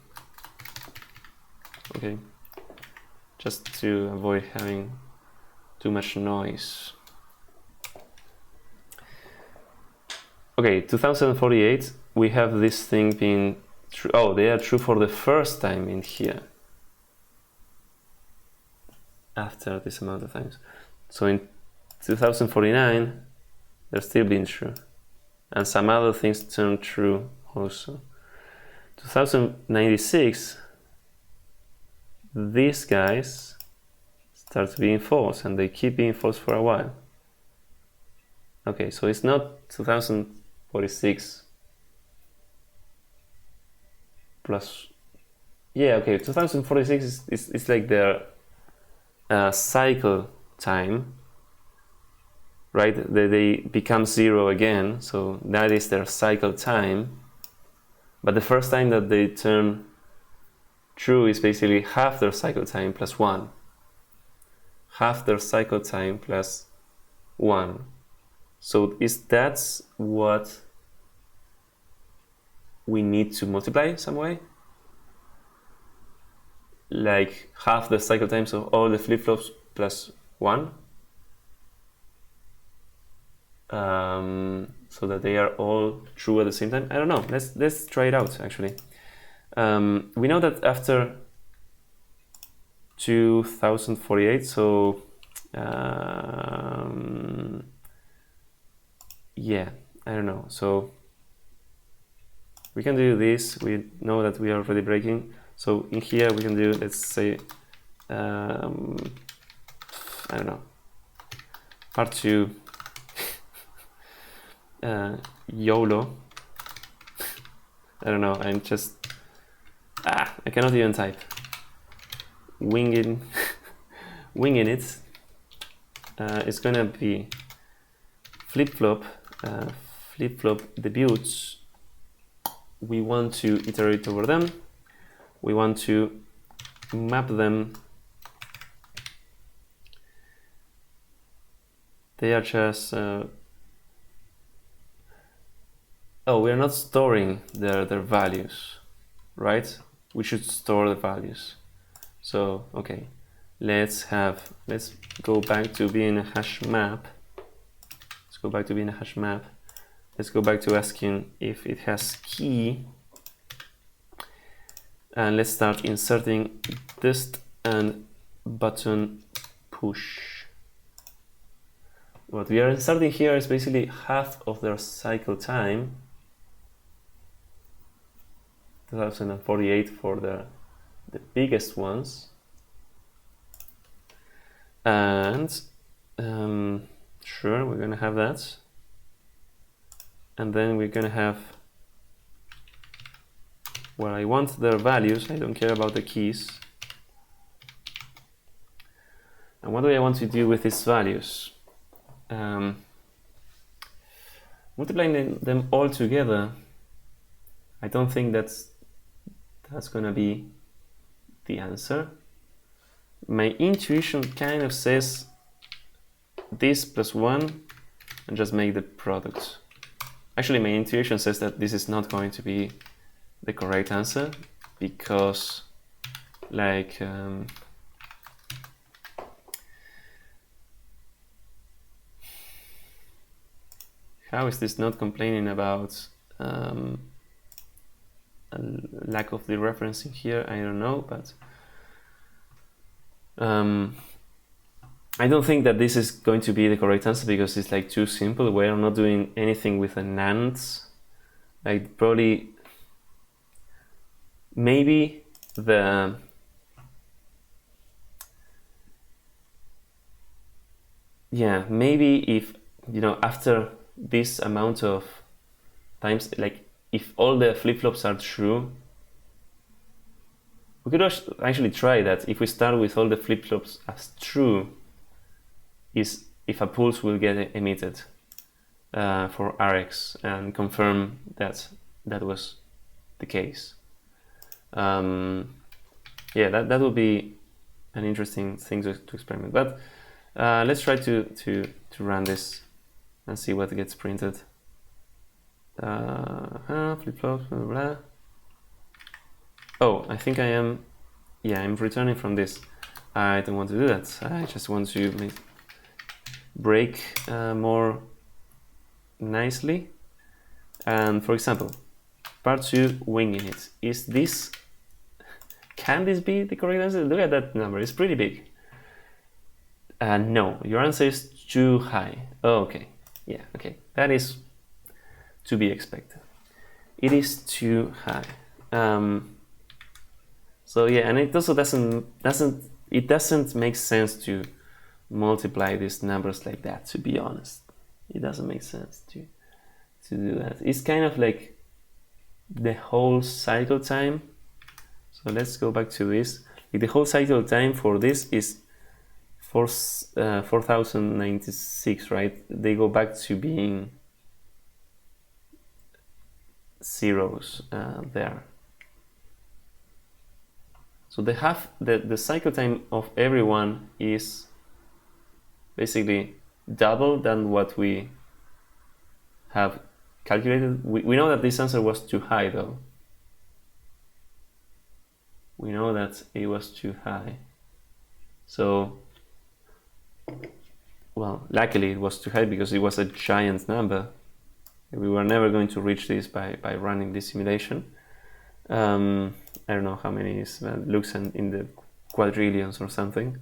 Okay, just to avoid having too much noise. Okay, 2048, we have this thing being true. Oh, they are true for the first time in here after this amount of times. So in 2049, they're still being true. And some other things turn true also. 2096, these guys start being false, and they keep being false for a while. Okay, so it's not 2046 plus, yeah, okay, 2046 is like their cycle time, right? They become 0 again, so that is their cycle time. But the first time that they turn true is basically half their cycle time plus 1. Half their cycle time plus 1. So that's what we need to multiply some way? Like half the cycle times of all the flip-flops plus 1? So that they are all true at the same time? I don't know. Let's try it out, actually. We know that after 2048, so yeah, I don't know. So we can do this. We know that we are already breaking. So in here we can do, let's say, I don't know, part 2, YOLO. I don't know, I'm just, I cannot even type. Winging it. It's gonna be flip-flop debuts. We want to iterate over them. We want to map them. They are just oh, we are not storing their values, right? We should store the values. So okay, let's go back to being a hash map. Let's go back to being a hash map. Let's go back to asking if it has key. And let's start inserting dist and button push. What we are inserting here is basically half of their cycle time. 2048 for the biggest ones. And sure, we're gonna have that. And then we're gonna have, well, I want their values, I don't care about the keys. And what do I want to do with these values? Multiplying them all together, I don't think that's gonna be the answer. My intuition kind of says this plus 1 and just make the product. Actually, my intuition says that this is not going to be the correct answer because, like, how is this not complaining about a lack of the reference in here? I don't know, but I don't think that this is going to be the correct answer because it's like too simple. We're not doing anything with an AND. Like probably, maybe the maybe if, you know, after this amount of times, like if all the flip-flops are true, we could actually try that. If we start with all the flip-flops as true, is if a pulse will get emitted for Rx and confirm that that was the case. Yeah, that would be an interesting thing to experiment. But let's try to run this and see what gets printed. Flip-flops, blah, blah, blah. Oh, I think I am, yeah, I'm returning from this. I don't want to do that. I just want to break more nicely. And for example, part 2, winging it. Is this, can this be the correct answer? Look at that number, it's pretty big. No, your answer is too high. Oh, okay, yeah, okay, that is to be expected. It is too high. So yeah, and it also doesn't make sense to multiply these numbers like that, to be honest. It doesn't make sense to do that. It's kind of like the whole cycle time. So let's go back to this. Like the whole cycle time for this is 4096, right? They go back to being zeros there. So they have the cycle time of everyone is basically double than what we have calculated. We know that this answer was too high though. We know that it was too high. So, well, luckily it was too high because it was a giant number. We were never going to reach this by running this simulation. I don't know how many is looks in the quadrillions or something.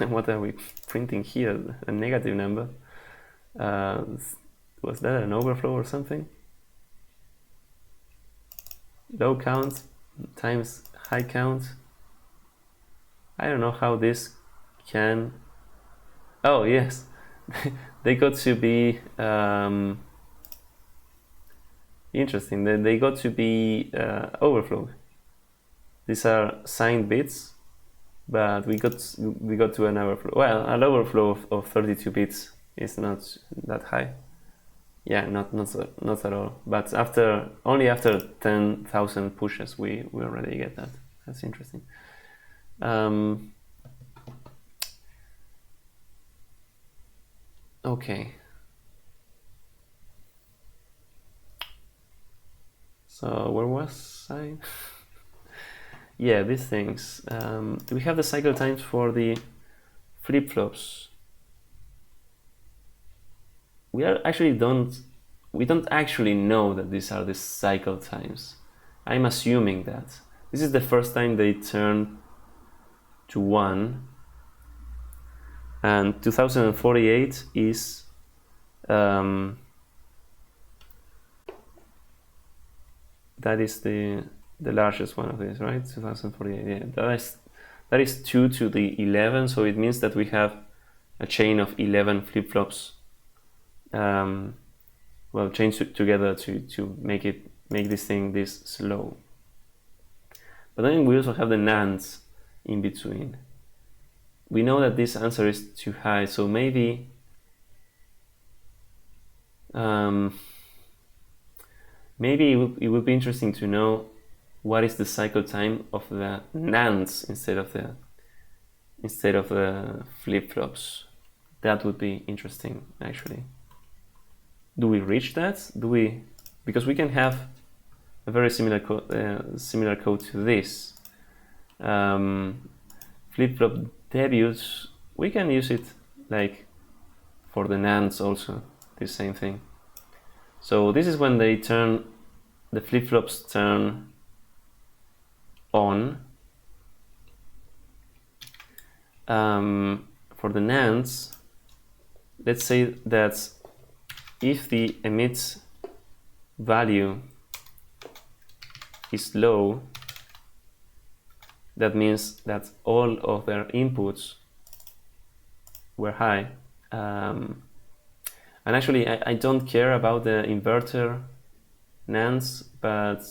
What are we printing here? A negative number? Was that an overflow or something? Low count times high count. I don't know how this can. Oh yes, they got to be interesting. They got to be overflow. These are signed bits, but we got to an overflow. Well, an overflow of 32 bits is not that high. Yeah, not at all. But only after 10,000 pushes, we already get that. That's interesting. Okay. So where was I? Yeah, these things. Do we have the cycle times for the flip-flops? We don't actually know that these are the cycle times. I'm assuming that this is the first time they turn to 1, and 2048 is that is the largest one of these, right? 2048. Yeah, that is 2 to the 11, so it means that we have a chain of 11 flip-flops. Well, chained together to make this thing this slow. But then we also have the NANDs in between. We know that this answer is too high, so maybe maybe it would be interesting to know what is the cycle time of the NANDs instead of the flip-flops. That would be interesting, actually. Do we reach that? Because we can have a very similar code to this. Flip-flop debuts, we can use it like for the NANDs also, the same thing. So this is when the flip-flops turn on. For the NANDs, let's say that if the emit value is low, that means that all of their inputs were high. And actually, I don't care about the inverter NANDs, but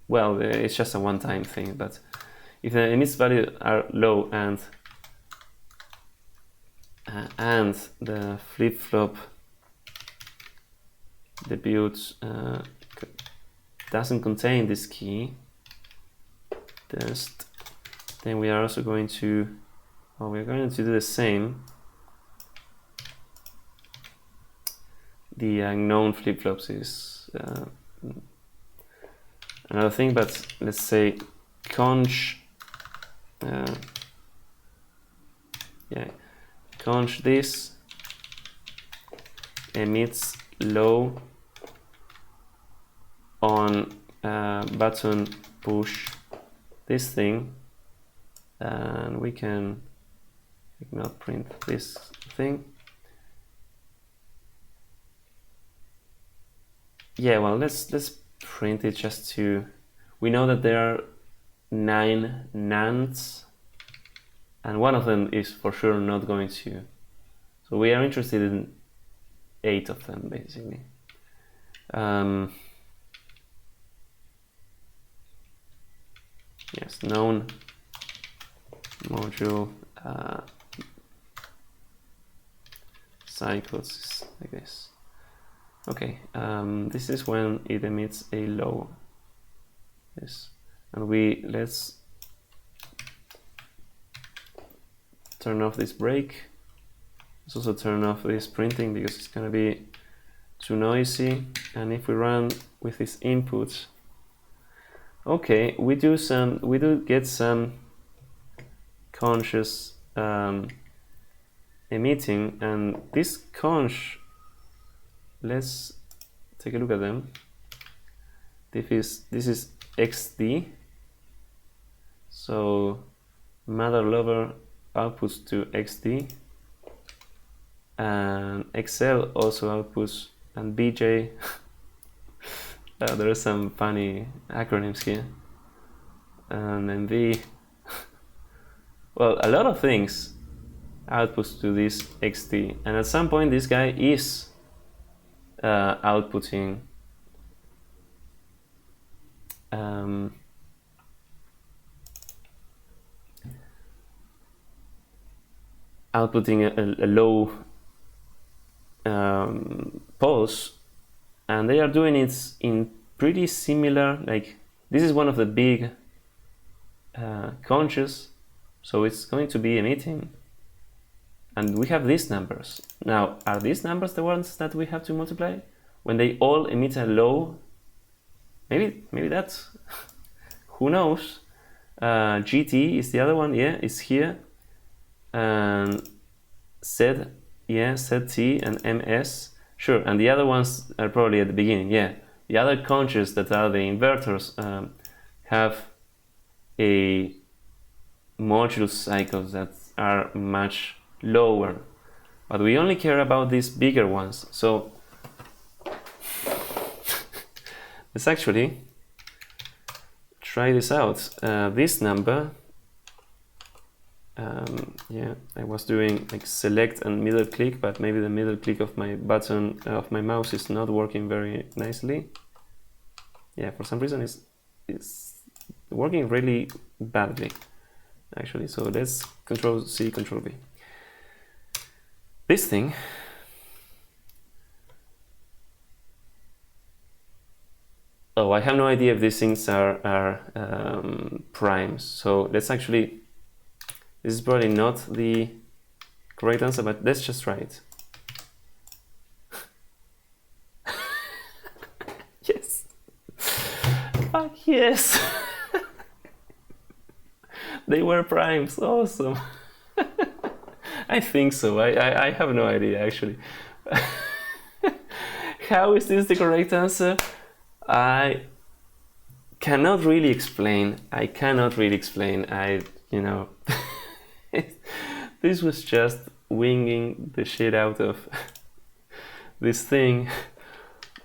well, it's just a one-time thing. But if the emit values are low and and the flip-flop debut doesn't contain this key, then we are also going to, we're going to do the same. The unknown flip-flops is another thing, but let's say conch, conch this emits low on button push this thing, and we can not print this thing. Yeah, well, let's print it just to, we know that there are 9 nands, and one of them is for sure not going to, so we are interested in 8 of them basically. Yes, known module cycles like this. Okay, this is when it emits a low. Yes, and let's turn off this break. Let's also turn off this printing because it's gonna be too noisy. And if we run with this input, okay, we do get some conscious emitting, and this conch, let's take a look at them. This is XD, so mother lover outputs to XD, and XL also outputs, and BJ. There are some funny acronyms here, and MV. Well, a lot of things outputs to this XD, and at some point this guy is outputting a low pulse, and they are doing it in pretty similar, like this is one of the big conches, so it's going to be emitting, and we have these numbers. Now, are these numbers the ones that we have to multiply when they all emit a low? Maybe that's who knows. GT is the other one, yeah, it's here, and Z, yeah, ZT and MS, sure, and the other ones are probably at the beginning, yeah. The other conches that are the inverters have a module cycles that are much lower, but we only care about these bigger ones. So let's actually try this out. This number, yeah, I was doing like select and middle click, but maybe the middle click of my button of my mouse is not working very nicely. Yeah, for some reason it's working really badly actually. So let's Control C, Control V. This thing, oh, I have no idea if these things are primes. So let's actually, this is probably not the correct answer, but let's just try it. Yes. Fuck yes. They were primes. Awesome. I think so. I have no idea actually. How is this the correct answer? I cannot really explain. You know, this was just winging the shit out of this thing,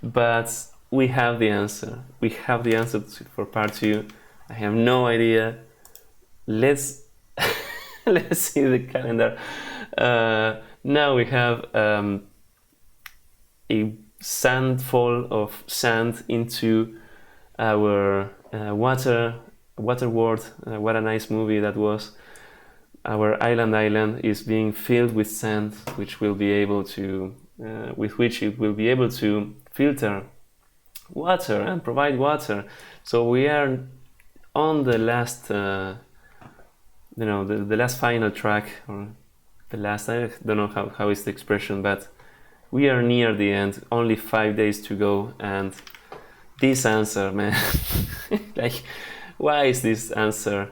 but we have the answer. We have the answer for part 2. I have no idea. Let's let's see the calendar. Now we have a sandfall of sand into our Waterworld. What a nice movie that was. our island is being filled with sand, which will be able to, with which it will be able to filter water and provide water. So we are on the last, the last final track, or the last, I don't know how is the expression, but we are near the end, only 5 days to go, and this answer, man, like, why is this answer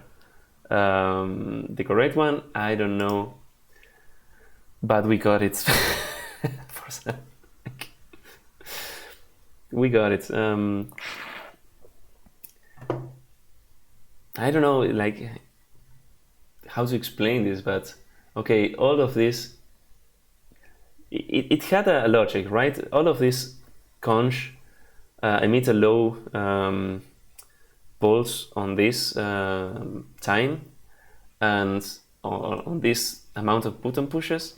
the correct one? I don't know, but we got it. We got it. I don't know, like, how to explain this, but okay, all of this, it had a logic, right? All of this conch emit a low pulse on this time and on this amount of button pushes.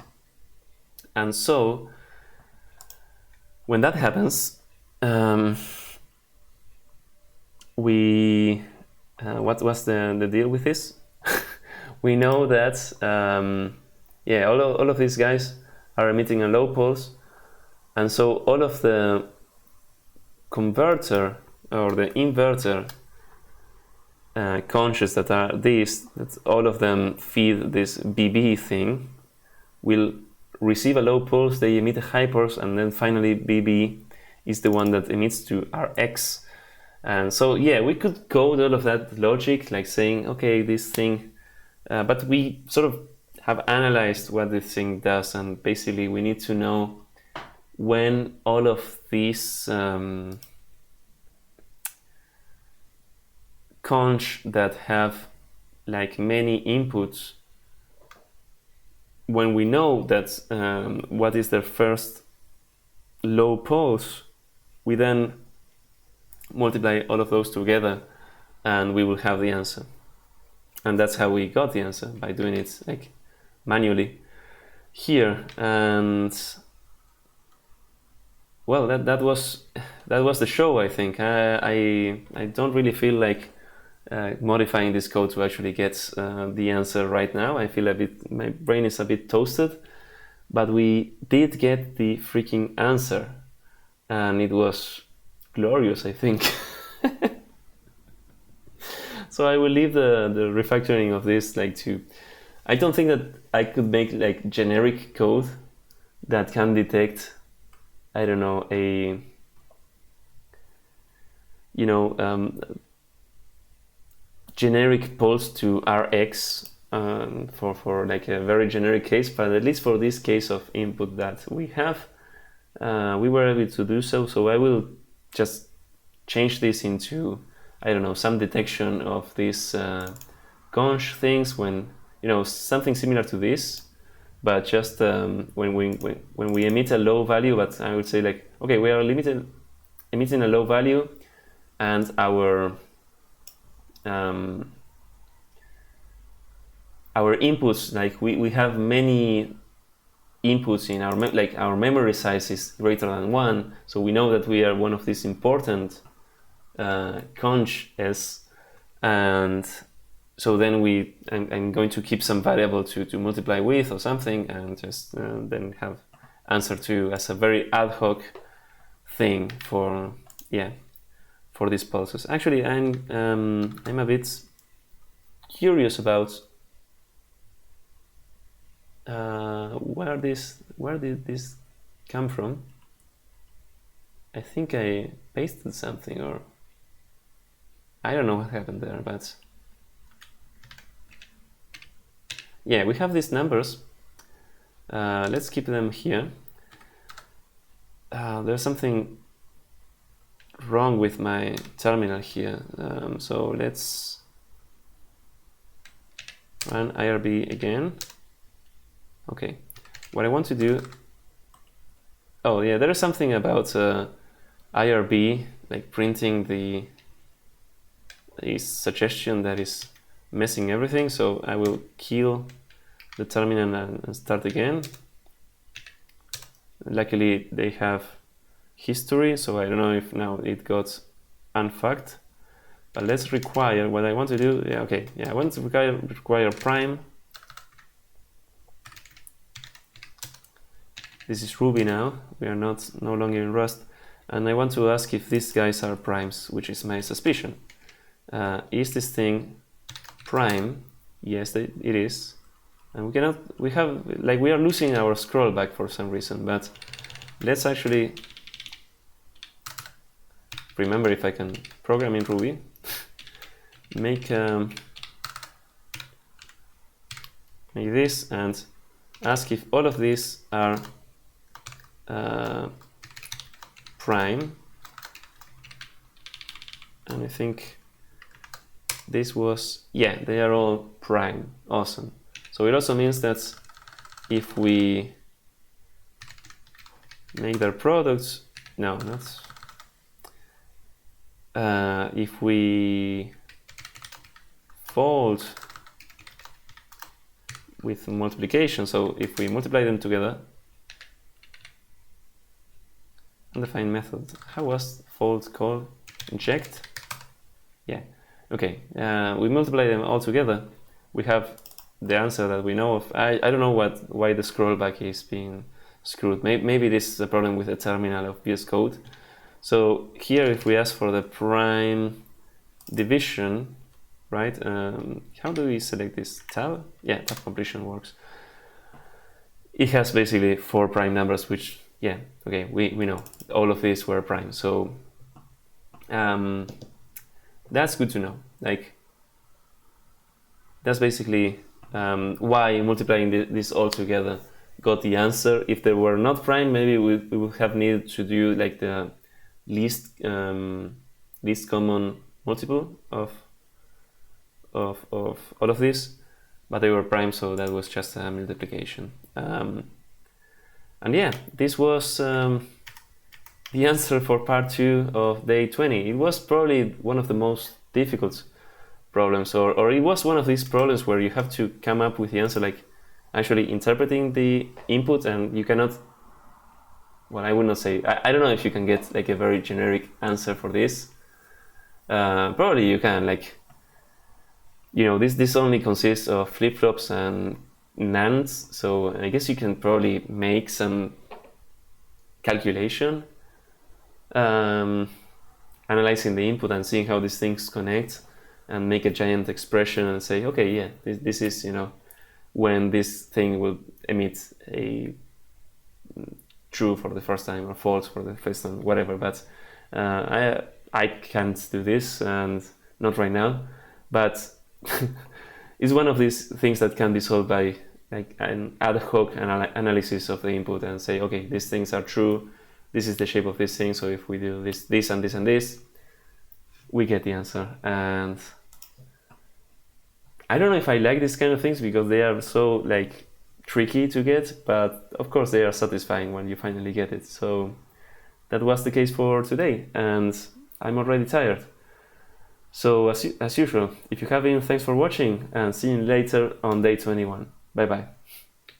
And so when that happens, what was the deal with this? We know that all of these guys are emitting a low pulse, and so all of the converter or the inverter conches that are that all of them feed this BB thing, will receive a low pulse, they emit a high pulse, and then finally BB is the one that emits to Rx. And so yeah, we could code all of that logic, like saying, okay, this thing, but we sort of have analyzed what this thing does, and basically we need to know when all of these conch that have like many inputs, when we know that what is their first low pulse, we then multiply all of those together and we will have the answer. And that's how we got the answer, by doing it like manually here. And well, that was the show, I think. I don't really feel like modifying this code to actually get the answer right now. I feel my brain is a bit toasted, but we did get the freaking answer, and it was glorious, I think. So I will leave the refactoring of this I don't think that I could make like generic code that can detect, I don't know, generic pulse to Rx for like a very generic case, but at least for this case of input that we have, we were able to do so. So I will just change this into, I don't know, some detection of these conch things, when, something similar to this, but just when we emit a low value. But I would say like, okay, we are emitting a low value, and our inputs, like we have many inputs in our memory size is greater than 1, so we know that we are one of these important conches, and so then I'm going to keep some variable to multiply with or something, and just then have answer to as a very ad hoc thing for these pulses. Actually, I'm a bit curious about where did this come from. I think I pasted something, or I don't know what happened there, but yeah, we have these numbers. Let's keep them here. There's something wrong with my terminal here, so let's run IRB again. Okay, what I want to do, oh yeah, there is something about IRB, like printing the suggestion that is messing everything, so I will kill the terminal and start again. Luckily they have history, so I don't know if now it got unfucked, but let's require what I want to do. I want to require prime This is Ruby now. We are no longer in Rust. And I want to ask if these guys are primes, which is my suspicion. Is this thing prime? Yes, it is. And we are losing our scroll back for some reason, but let's actually remember if I can program in Ruby, make this and ask if all of these are prime. And I think this was, yeah, they are all prime. Awesome. So it also means that if we make their products, no, not. If we fold with multiplication, so if we multiply them together, undefined method, how was fold called? Inject? Yeah, okay, we multiply them all together, we have the answer that we know of. I don't know why the scroll back is being screwed. Maybe this is a problem with the terminal of VS Code. So here, if we ask for the prime division, right? How do we select this? Tab? Yeah, tab completion works. It has basically 4 prime numbers, which, yeah, okay, we know all of these were prime. So that's good to know. Like, that's basically why multiplying this all together got the answer. If they were not prime, maybe we would have needed to do like the least common multiple of all of this, but they were prime, so that was just a multiplication. And yeah, this was the answer for part 2 of day 20. It was probably one of the most difficult problems, or it was one of these problems where you have to come up with the answer, like actually interpreting the input, and you cannot, well, I would not say, I don't know if you can get like a very generic answer for this. Probably you can, like, you know, this only consists of flip-flops and nands, so I guess you can probably make some calculation, analyzing the input and seeing how these things connect, and make a giant expression and say, okay, yeah, this is, you know, when this thing will emit a true for the first time or false for the first time, whatever. But I can't do this, and not right now. But it's one of these things that can be solved by like an ad hoc analysis of the input and say, okay, these things are true. This is the shape of this thing. So if we do this and this and this, we get the answer. And I don't know if I like these kind of things because they are so like tricky to get, but of course they are satisfying when you finally get it. So that was the case for today, and I'm already tired. So as usual, if you have been, thanks for watching, and see you later on day 21. Bye bye.